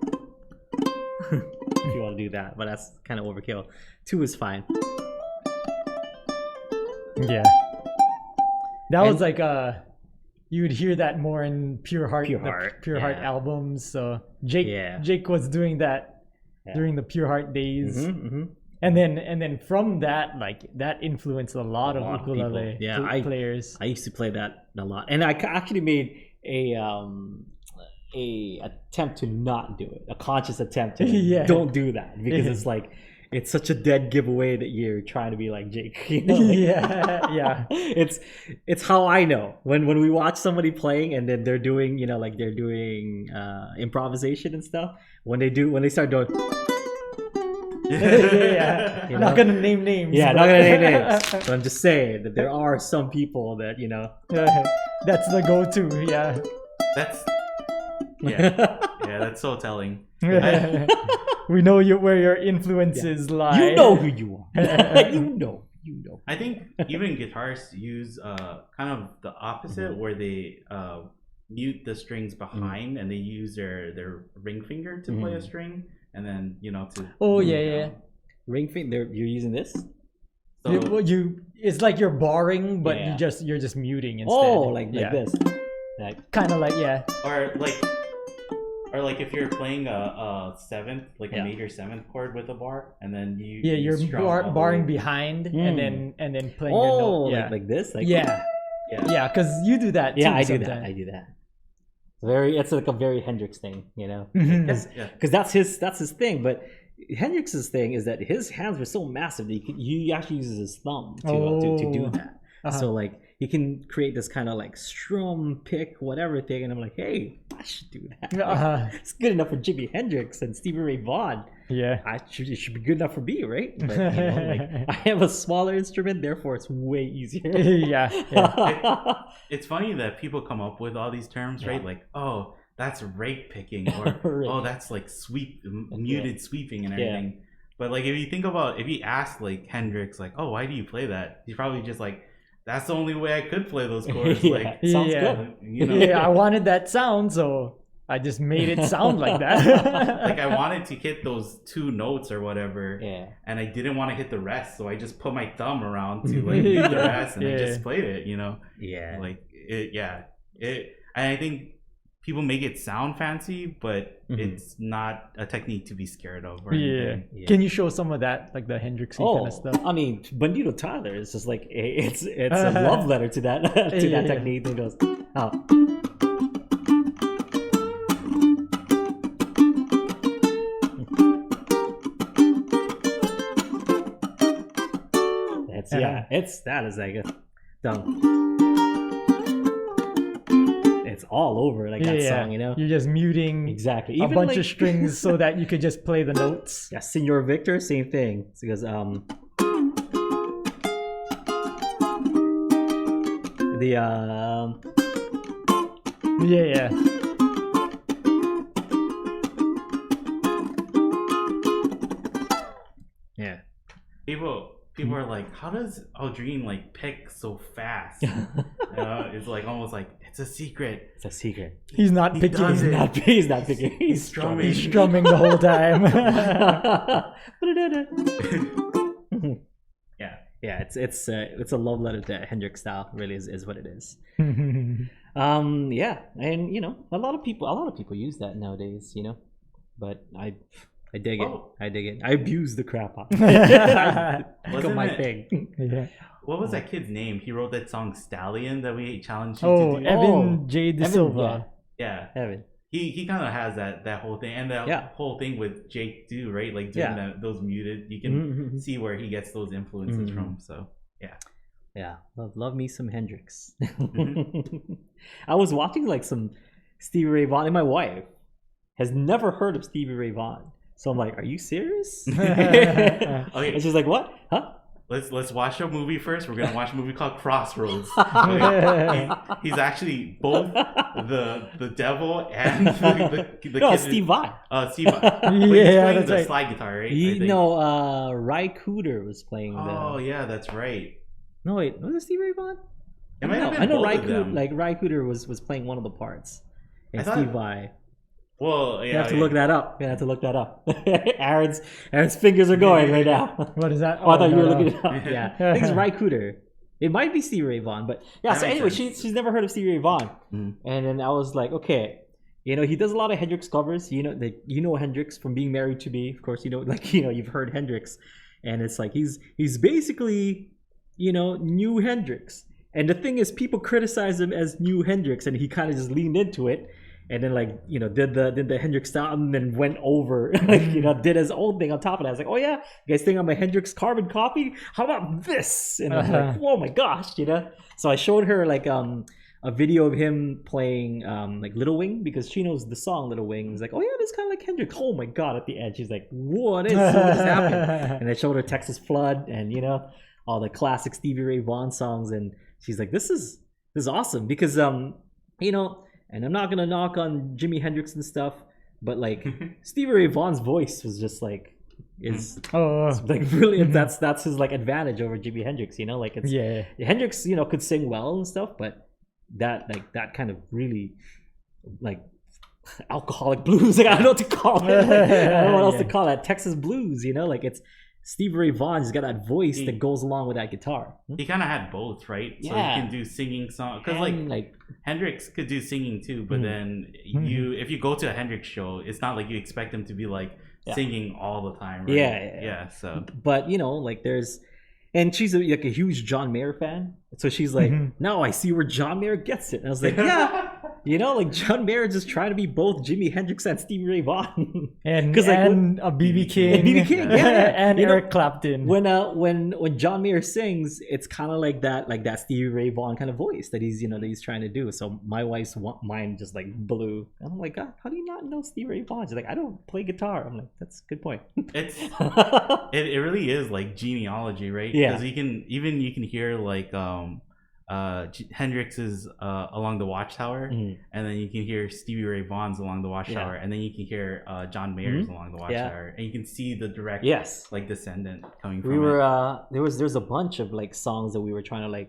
if you want to do that, but that's kind of overkill. 2 is fine. Yeah, that was like you would hear that more in Pure Heart albums. So Jake was doing that during the Pure Heart days. And then from that, like that influenced a lot of ukulele players. I used to play that a lot, and I actually made a attempt to not do it, a conscious attempt to don't do that, because it's like it's such a dead giveaway that you're trying to be like Jake. You know? Like, it's how I know when we watch somebody playing and then they're doing improvisation and stuff. When they start doing. You know? Not gonna name names. Yeah, not gonna name names. But I'm just saying that there are some people that that's the go-to. That's so telling. We know where your influences lie. You know who you are. you know. I think even guitarists use kind of the opposite, where they mute the strings behind and they use their ring finger to play a string. And then to ring finger. You're using this. So, it's like you're barring, but you're just muting instead. Oh, like this. Kind of like or like if you're playing a seventh, like a major 7th chord with a bar, and then you're barring behind and then playing your note. Like this. Because you do that. Yeah, too, I do that. It's like a very Hendrix thing, because that's his thing. But Hendrix's thing is that his hands were so massive that he actually uses his thumb to do that. So like he can create this kind of like strum pick whatever thing, and I'm like, hey, I should do that. It's good enough for Jimi Hendrix and Stevie Ray Vaughan. It should be good enough for me, right? But I have a smaller instrument, therefore it's way easier. It's funny that people come up with all these terms, right? Like, oh, that's rake picking, or oh, that's like muted sweeping and everything. But like if you ask like Hendrix, like, oh, why do you play that? He's probably just like, that's the only way I could play those chords. Like, sounds good. I wanted that sound, so I just made it sound like that. Like I wanted to hit those 2 notes or whatever, and I didn't want to hit the rest, so I just put my thumb around to like hit the rest, and I just played it. And I think people make it sound fancy, but it's not a technique to be scared of or anything. Can you show some of that, like the Hendrix kind of stuff? I mean, Bandito Tyler is just like it's a love letter to that that technique. He goes, that is like a done. It's all over like that song, You're just muting exactly a bunch of strings so that you could just play the notes. Yeah, Senor Victor, same thing. It's because People are like, how does Aldrine like pick so fast? It's like almost like it's a secret. It's a secret. He's not picking. He's not picking. He's strumming. He's strumming the whole time. It's a love letter to Hendrix style. Really is what it is. And a lot of people use that nowadays. But I dig it. I dig it. I abuse the crap out of it. Become my thing. Yeah. What was that kid's name? He wrote that song Stallion that we challenged you to do. Evan J. De Silva. Yeah. Evan. He kind of has that whole thing, and that whole thing with Jake too, right? Like doing those muted. You can see where he gets those influences from. So yeah, love me some Hendrix. I was watching like some Stevie Ray Vaughan and my wife. has never heard of Stevie Ray Vaughan. So I'm like, are you serious? Okay. And she's like, what? Huh? Let's watch a movie first. We're gonna watch a movie called Crossroads. Okay? He's actually both the devil and the No, kid. Steve Vai. Steve Vai. But he's Yeah, playing that's the right. slide guitar, right? Ry Cooder was playing the. Oh yeah, that's right. No wait, was it Steve Ray Vaughan? It might have been I know both of them. Ry Cooder was playing one of the parts. And I thought- Steve Vai. Well, yeah. You have to look that up. You have to look that up. Aaron's fingers are going right now. What is that? Oh, I thought you were no. looking it up. Yeah, I think it's Ry Cooder. It might be Stevie Ray Vaughan, but yeah. That So makes anyway, sense. she's never heard of Stevie Ray Vaughan, Mhm. and then I was like, okay, he does a lot of Hendrix covers. Hendrix from Being Married to Me, of course. You've heard Hendrix, and it's like he's basically, new Hendrix. And the thing is, people criticize him as new Hendrix, and he kind of just leaned into it. And then did the Hendrix style and then went over did his own thing on top of that. I was like, oh yeah, you guys think I'm a Hendrix carbon copy? How about this? And I was like, oh my gosh, So I showed her a video of him playing Little Wing, because she knows the song Little Wing. He's like, oh yeah, it's kind of like Hendrix. Oh my god! At the end, she's like, what is happening? And I showed her Texas Flood and all the classic Stevie Ray Vaughan songs, and she's like, this is awesome, because and I'm not gonna knock on Jimi Hendrix and stuff, but Stevie Ray Vaughan's voice was just it's brilliant. That's his advantage over Jimi Hendrix. Hendrix could sing well and stuff, but that kind of really alcoholic blues. I don't know what to call it. I don't know what else to call that. Texas blues. It's Stevie Ray Vaughan. He's got that voice that goes along with that guitar. He kind of had both, right? So he can do singing songs, because Hendrix could do singing too. But then if you go to a Hendrix show, it's not like you expect him to be singing all the time, right? Yeah. So, but there's, and she's a huge John Mayer fan, so she's like, now I see where John Mayer gets it. And I was like, yeah. John Mayer just trying to be both Jimi Hendrix and Stevie Ray Vaughan, and a BB King, and Eric Clapton. When John Mayer sings, it's kind of like that Stevie Ray Vaughan kind of voice that he's trying to do. So my wife's mind just blew, and I'm like, God, how do you not know Stevie Ray Vaughan? She's like, I don't play guitar. I'm like, that's a good point. it really is like genealogy, right? Yeah, because you can hear Hendrix's Along the Watchtower, and then you can hear Stevie Ray Vaughan's Along the Watchtower, and then you can hear John Mayer's Along the Watchtower, and you can see the direct descendant coming from there's a bunch of songs that we were trying to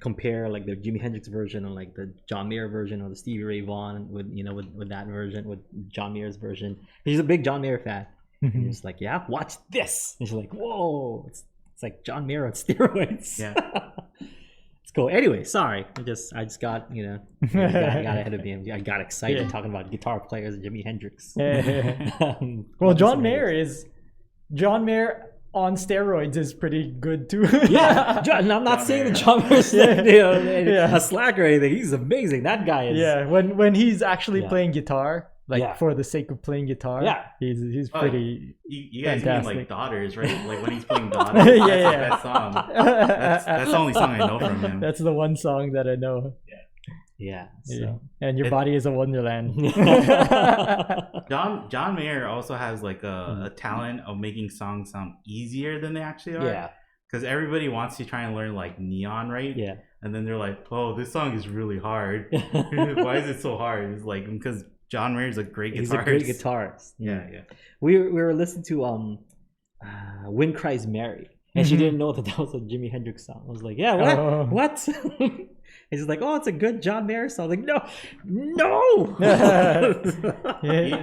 compare, the Jimi Hendrix version and the John Mayer version, or the Stevie Ray Vaughan with that version, with John Mayer's version. He's a big John Mayer fan. And he's like, yeah, watch this, and she's like, whoa, it's like John Mayer on steroids. Yeah. It's cool. Anyway, sorry. I just got got ahead of me. I got excited talking about guitar players and Jimi Hendrix. Well, John Mayer on steroids is pretty good too. Yeah, and I'm not saying that John Mayer's a slack or anything. He's amazing. That guy is. Yeah, when he's actually playing guitar, for the sake of playing guitar, he's pretty. You guys fantastic. mean Daughters, right? When he's playing Daughters, that's the best song. That's the only song I know from him. That's the one song that I know. Yeah. So. And Your Body is a Wonderland. John Mayer also has a talent of making songs sound easier than they actually are. Yeah. Because everybody wants to try and learn Neon, right? Yeah. And then they're like, oh, this song is really hard. Why is it so hard? It's because John Mayer's a great guitarist. He's a great guitarist. Yeah. We were listening to Wind Cries Mary, and she didn't know that was a Jimi Hendrix song. I was like, yeah, what? Oh. What? And she's like, oh, it's a good John Mayer song. I was like, no.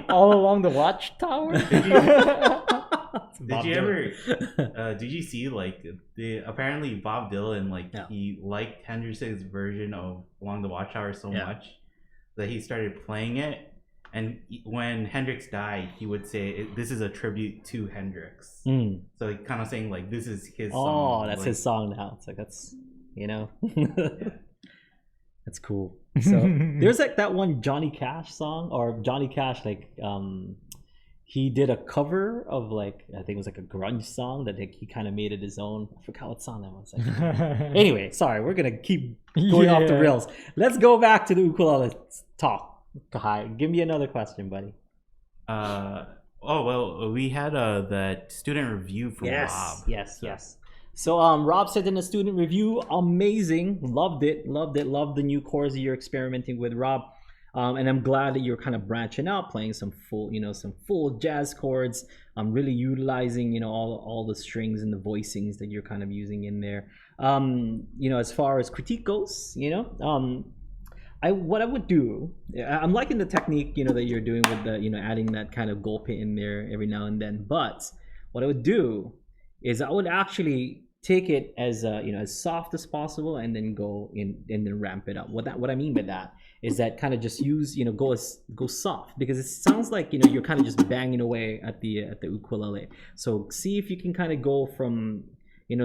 All Along the Watchtower. Did you see apparently Bob Dylan he liked Hendrix's version of Along the Watchtower so much that he started playing it, and when Hendrix died, he would say this is a tribute to Hendrix. So he kind of saying this is his song. Oh, that's his song now. It's that's that's cool. So there's that one Johnny Cash song, or Johnny Cash he did a cover of I think it was a grunge song that he kind of made it his own. I forgot what song that was. Anyway, sorry, we're gonna keep going off the rails. Let's go back to the ukulele talk. Kahai, give me another question, buddy. Oh well, we had that student review from Rob. Yes. So Rob said in a student review, amazing, loved it, loved the new chords that you're experimenting with, Rob. And I'm glad that you're kind of branching out, playing some full jazz chords. I'm really utilizing, all the strings and the voicings that you're kind of using in there. As far as critique goes, what I would do, I'm liking the technique, that you're doing with the, adding that kind of golpe in there every now and then. But what I would do is I would actually take it as as soft as possible, and then go in and then ramp it up. What I mean by that is that kind of just use go soft, because it sounds like you're kind of just banging away at the ukulele. So see if you can kind of go from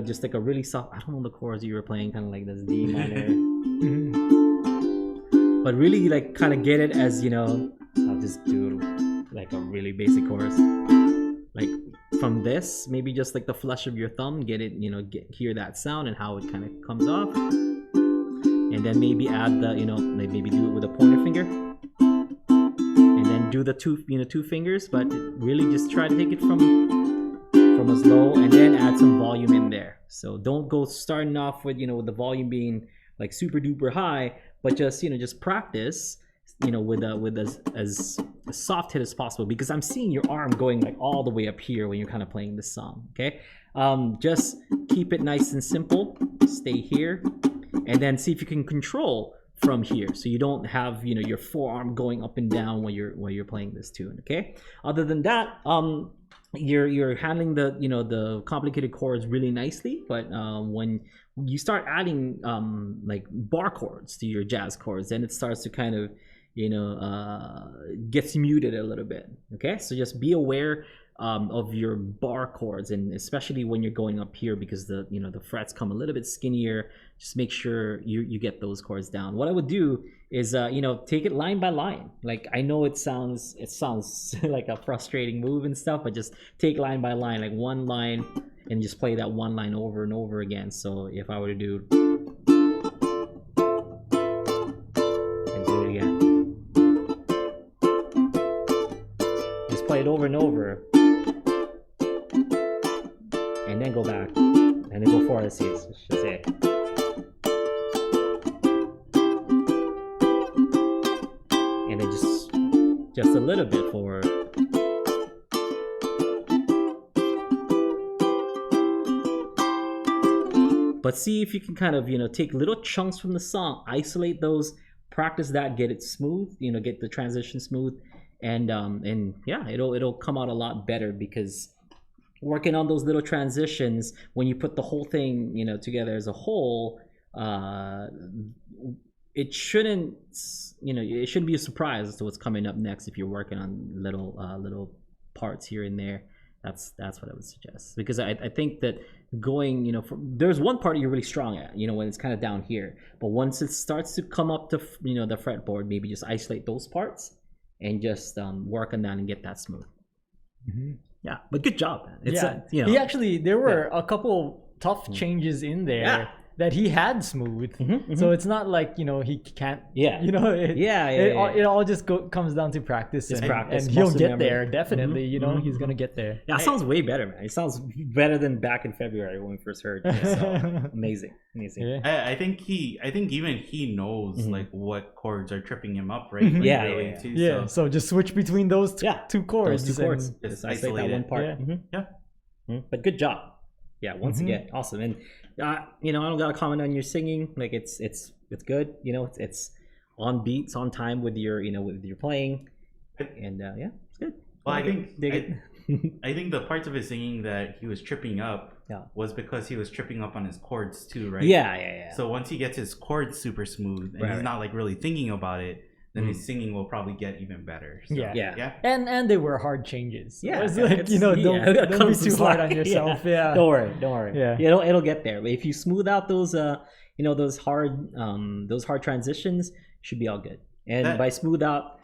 just like a really soft. I don't know the chords you were playing, kind of like this D minor. But really, like, kind of get it as I'll just do like a really basic chorus, like from this, maybe just like the flush of your thumb, get it, hear that sound and how it kind of comes off, and then maybe add the, like maybe do it with a pointer finger, and then do the two fingers, but really just try to take it from as low, and then add some volume in there. So don't go starting off with with the volume being like super duper high, but just practice with as soft hit as possible, because I'm seeing your arm going like all the way up here when you're kind of playing this song. Okay, just keep it nice and simple, stay here, and then see if you can control from here, so you don't have your forearm going up and down while you're playing this tune. Okay, other than that, you're handling the complicated chords really nicely, but when you start adding like bar chords to your jazz chords, then it starts to kind of gets muted a little bit. Okay, so just be aware of your bar chords, and especially when you're going up here, because the the frets come a little bit skinnier. Just make sure you get those chords down. What I would do is take it line by line. Like, I know it sounds like a frustrating move and stuff, but just take line by line, like one line, and just play that one line over and over again. So if I were to do and do it again, just play it over and over, and then go back, and then go forward. See, it's just it. And then just a little bit forward. But see if you can kind of take little chunks from the song, isolate those, practice that, get it smooth, get the transition smooth, and yeah, it'll come out a lot better, because working on those little transitions, when you put the whole thing together as a whole, it shouldn't be a surprise as to what's coming up next if you're working on little parts here and there. That's what I would suggest, because I think that going there's one part you're really strong at, when it's kind of down here, but once it starts to come up to the fretboard, maybe just isolate those parts and just work on that and get that smooth. Yeah, but good job, man. It's he actually, there were a couple tough changes in there that he had smooth. So it's not like he can't. It all just comes down to practice, and he'll get there definitely. He's gonna get there. Yeah, it sounds way better, man. It sounds better than back in February when we first heard it. So, amazing. Yeah. I think even he knows like what chords are tripping him up, right? Too, so just switch between those two chords. Those two chords. Just isolate that one part. But good job. Yeah, once again, awesome. And I don't gotta comment on your singing. Like, it's good. It's on beat, it's on time with your with your playing, and it's good. Well, I think the parts of his singing that he was tripping up was because he was tripping up on his chords too, right? Yeah. So once he gets his chords super smooth and he's not like really thinking about it, then his singing will probably get even better. So, yeah. And they were hard changes. Yeah, it's like don't be too hard on yourself. Yeah. Don't worry. Yeah, it'll get there. But if you smooth out those those hard transitions, should be all good. And by smooth out,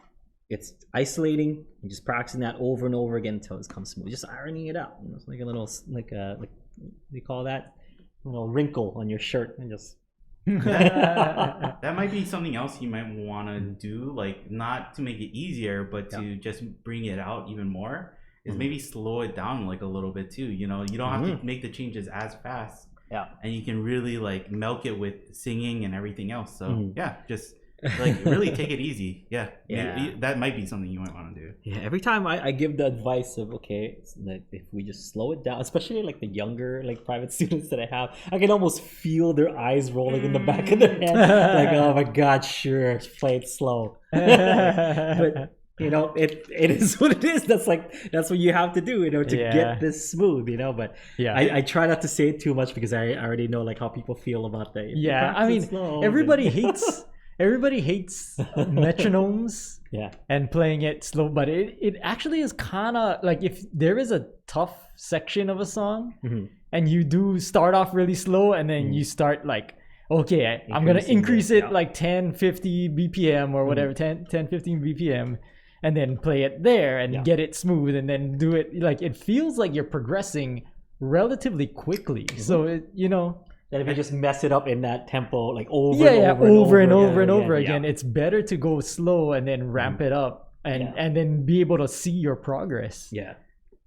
it's isolating and just practicing that over and over again until it comes smooth. Just ironing it out. It's like a little like we call that, wrinkle on your shirt, and just That might be something else you might want to do, like not to make it easier, but to just bring it out even more. Is maybe slow it down like a little bit too. You know, you don't have to make the changes as fast. Yeah. And you can really like milk it with singing and everything else. So yeah, just like really take it easy. Yeah. Maybe, that might be something you might want to do. Yeah. Every time I give the advice of, okay, like if we just slow it down, especially like the younger like private students that I have, I can almost feel their eyes rolling in the back of their head. Like, oh my God, sure, play it slow. But you know, it is what it is. That's what you have to do, you know, to get this smooth, you know. But I try not to say it too much because I already know like how people feel about that. Yeah, I mean, everybody hates metronomes and playing it slow, but it actually is kind of like if there is a tough section of a song and you do start off really slow and then you start like, okay, I'm gonna increase it like 10 50 bpm or whatever, 10 15 bpm, and then play it there and get it smooth and then do it like it feels like you're progressing relatively quickly. So it, you know, that if you just mess it up in that tempo like over and over again, it's better to go slow and then ramp it up and then be able to see your progress.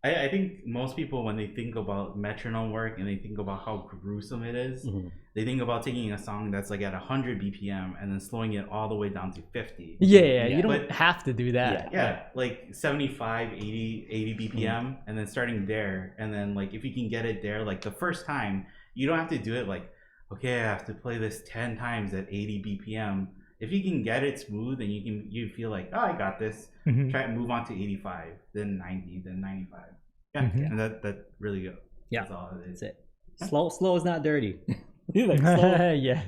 I think most people, when they think about metronome work and they think about how gruesome it is, they think about taking a song that's like at 100 BPM and then slowing it all the way down to 50. You don't have to do that. Like 75, 80 BPM and then starting there. And then like if you can get it there, like the first time, you don't have to do it like, okay, I have to play this 10 times at 80 BPM. If you can get it smooth and you feel like, oh, I got this, try and move on to 85, then 90, then 95. And that really good. That's all it is. That's it. Slow is not dirty. Like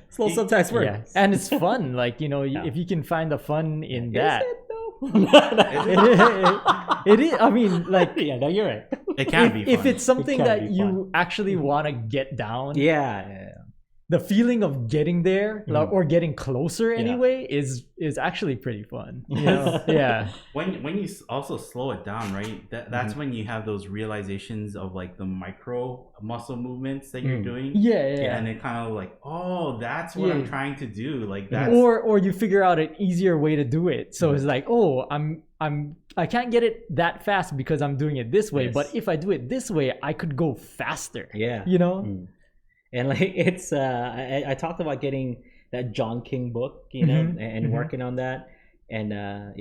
slow sometimes works. And it's fun. Like, you know, if you can find the fun in that. Is it though? It is. I mean, like, no, you're right. It can be fun. If it's something that you actually want to get down. The feeling of getting there or getting closer anyway is actually pretty fun. You know? When you also slow it down, right? That's when you have those realizations of like the micro muscle movements that you're doing. And it kind of like, oh, that's what I'm trying to do. Like that. Or you figure out an easier way to do it. So it's like, oh, I can't get it that fast because I'm doing it this way. But if I do it this way, I could go faster. You know. And like it's I talked about getting that John King book, you know, and working on that. And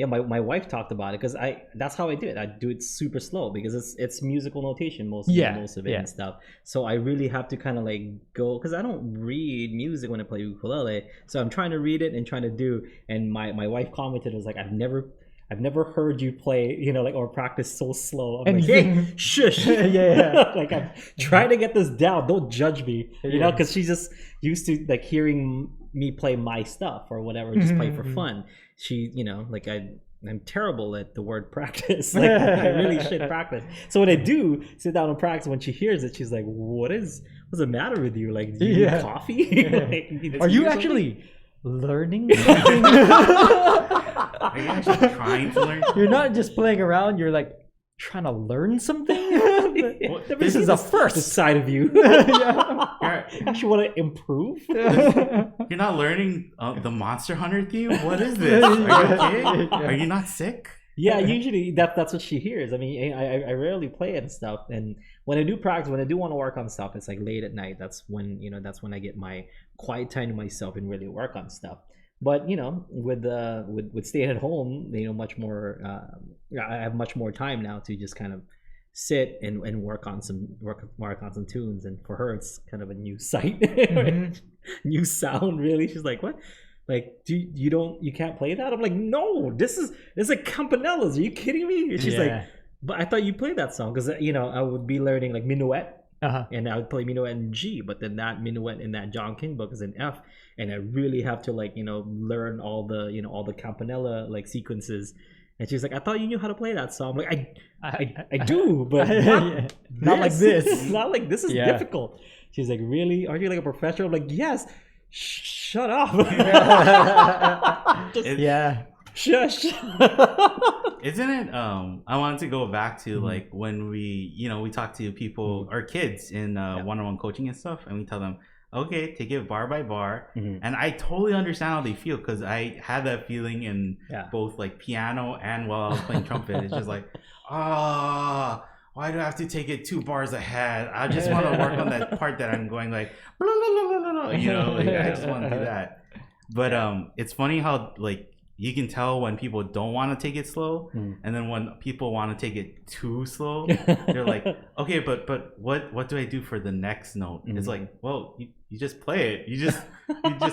my wife talked about it because that's how I do it. I do it super slow because it's musical notation most of it and stuff. So I really have to kind of like go because I don't read music when I play ukulele. So I'm trying to read it and trying to do. And my wife commented, was like, I've never heard you play, you know, like, or practice so slow. I'm like, hey, shush. Like, I'm trying to get this down. Don't judge me, you know, because she's just used to like hearing me play my stuff or whatever, just play for fun. She, you know, like I'm terrible at the word practice. Like, I really should practice. So when I do sit down and practice, when she hears it, she's like, what's the matter with you? Like, do you need coffee? Like, are you actually learning something? Are you actually trying to learn? You're not just playing around, you're like trying to learn something? This is a first. The side of you. You actually want to improve? You're not learning the Monster Hunter theme? What is this? Are you okay? Are you not sick? Yeah, usually that's what she hears. I mean, I rarely play it and stuff. And when I do practice, when I do want to work on stuff, it's like late at night. That's when I get my quiet time to myself and really work on stuff. But you know, with staying at home, you know, much more. I have much more time now to just kind of sit and work on some tunes. And for her, it's kind of a new sight, new sound. Really, she's like, "What? Like, you can't play that?" I'm like, "No, this is a campanelas. Are you kidding me?" And she's like, "But I thought you played that song because you know I would be learning like minuet." And I would play minuet in G, but then that minuet in that John King book is in F, and I really have to like, you know, learn all the campanella like sequences. And she's like, "I thought you knew how to play that song." I'm like, I do, but not like this. Not like this is difficult. She's like, "Really? Aren't you like a professional?" I'm like, "Yes." Shut up. Shush. Isn't it I wanted to go back to like when we talk to people or kids in one-on-one coaching and stuff, and we tell them, okay, take it bar by bar. And I totally understand how they feel because I had that feeling in both like piano and while I was playing trumpet. It's just like, why do I have to take it 2 bars ahead? I just want to work on that part that I'm going like, blah, blah, blah, blah, blah, you know, like I just want to do that. But it's funny how like you can tell when people don't want to take it slow, and then when people want to take it too slow, they're like, okay, but what do I do for the next note? It's like, well, you just play it. You just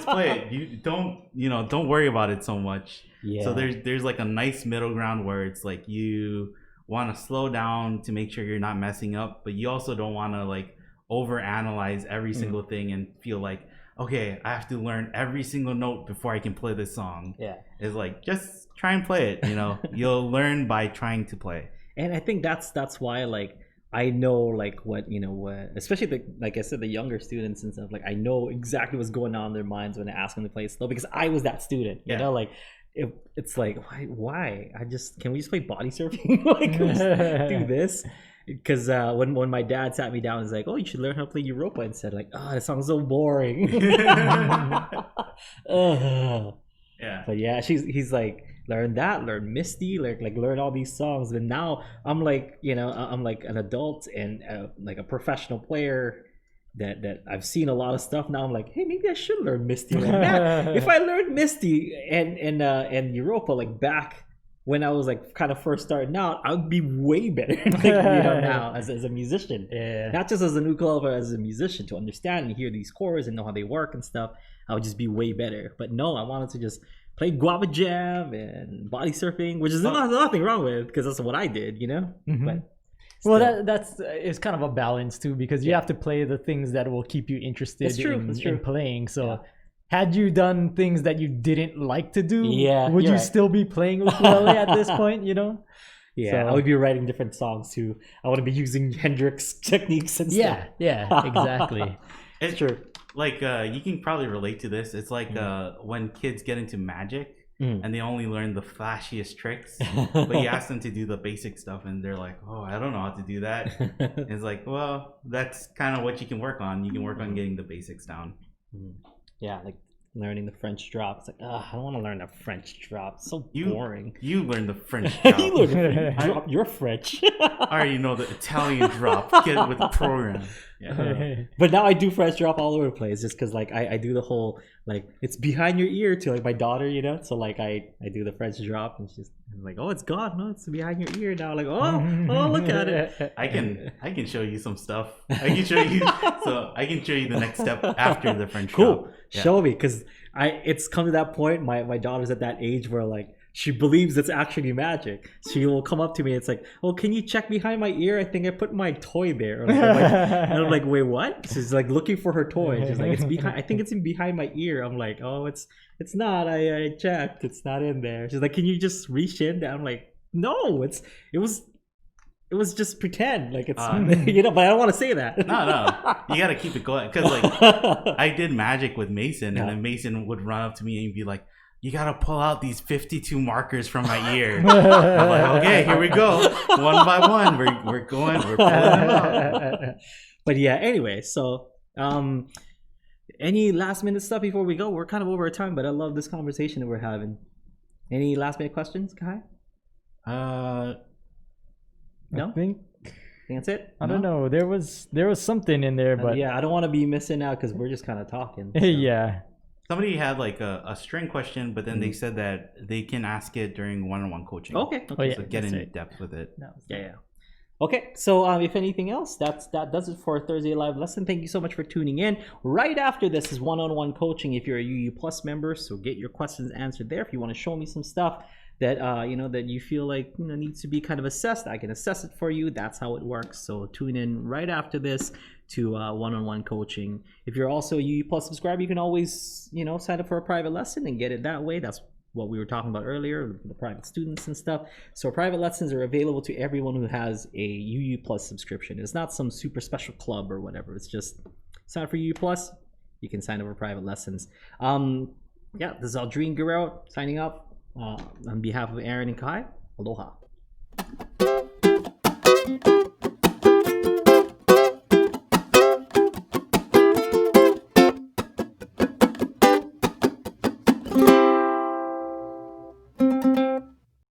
play it. You don't worry about it so much. So there's like a nice middle ground where it's like you want to slow down to make sure you're not messing up, but you also don't want to like overanalyze every single thing and feel like, okay, I have to learn every single note before I can play this song. It's like, just try and play it, you know. You'll learn by trying to play. And I think that's why like I know like what, you know, what, especially the, like I said, the younger students and stuff, like I know exactly what's going on in their minds when I ask them to play slow because I was that student, you know, like it's like, why? Can we just play body surfing? Like, can we just do this? Because when my dad sat me down, he's like, oh, you should learn how to play Europa instead. Like, that song's so boring. But yeah, he's like, learn Misty, like learn all these songs. And now I'm like, you know, I'm like an adult and like a professional player that I've seen a lot of stuff. Now I'm like, hey, maybe I should learn Misty. Like, man, if I learned Misty and Europa like back when I was like kind of first starting out, I would be way better like, you know, now as a musician. Not just as a ukulele, but as a musician, to understand and hear these chords and know how they work and stuff. I would just be way better. But no, I wanted to just play guava jam and body surfing, which is nothing wrong with, because that's what I did, you know. But still. Well, that's it's kind of a balance too, because you have to play the things that will keep you interested in playing. So had you done things that you didn't like to do, would you still be playing ukulele at this point, you know? So, I would be writing different songs too. I want to be using Hendrix techniques and stuff. Yeah, exactly. It's true. Like, you can probably relate to this. It's like when kids get into magic and they only learn the flashiest tricks, but you ask them to do the basic stuff and they're like, oh, I don't know how to do that. It's like, well, that's kind of what you can work on. You can work on getting the basics down. Yeah, like learning the French drop. It's like, I don't want to learn the French drop. It's so boring. You learn the French drop. You learn the French drop. You're French. I already know the Italian drop. Get it with the program. But now I do French drop all over the place, just because like I do the whole like it's behind your ear to like my daughter, you know. So like I do the French drop and she's like, oh, it's gone. No, it's behind your ear now. Like, oh, look at it. I can show you some stuff. I can show you the next step after the French drop. Show me, because it's come to that point. My daughter's at that age where like she believes it's actually magic. She will come up to me. It's like, oh, can you check behind my ear? I think I put my toy there. And I'm like, wait, what? She's like looking for her toy. She's like, it's behind. I think it's in behind my ear. I'm like, oh, it's not. I checked. It's not in there. She's like, can you just reach in? I'm like, no, it was just pretend, like it's you know, but I don't want to say that. No, you gotta keep it going, because like I did magic with Mason, and then Mason would run up to me and be like, you gotta pull out these 52 markers from my ear. I'm like, okay, here we go, one by one, we're pulling them out. But yeah, anyway, so any last minute stuff before we go? We're kind of over our time, but I love this conversation that we're having. Any last minute questions, Kahai? No? I think that's it. I don't know. There was something in there, but I don't want to be missing out because we're just kind of talking. So. Yeah. Somebody had like a string question, but then they said that they can ask it during one-on-one coaching. Okay. So get in depth with it. Yeah. Okay, so if anything else, that does it for our Thursday live lesson. Thank you so much for tuning in. Right after this is one-on-one coaching if you're a UU Plus member, so get your questions answered there. If you want to show me some stuff that that you feel like needs to be kind of assessed, I can assess it for you. That's how it works. So tune in right after this to one-on-one coaching. If you're also a UU Plus subscriber, you can always sign up for a private lesson and get it that way. That's what we were talking about earlier, the private students and stuff. So private lessons are available to everyone who has a UU Plus subscription. It's not some super special club or whatever. it's just sign up for UU Plus, you can sign up for private lessons. This is Aldrine Guerrero signing off. On behalf of Aaron and Kahai, aloha.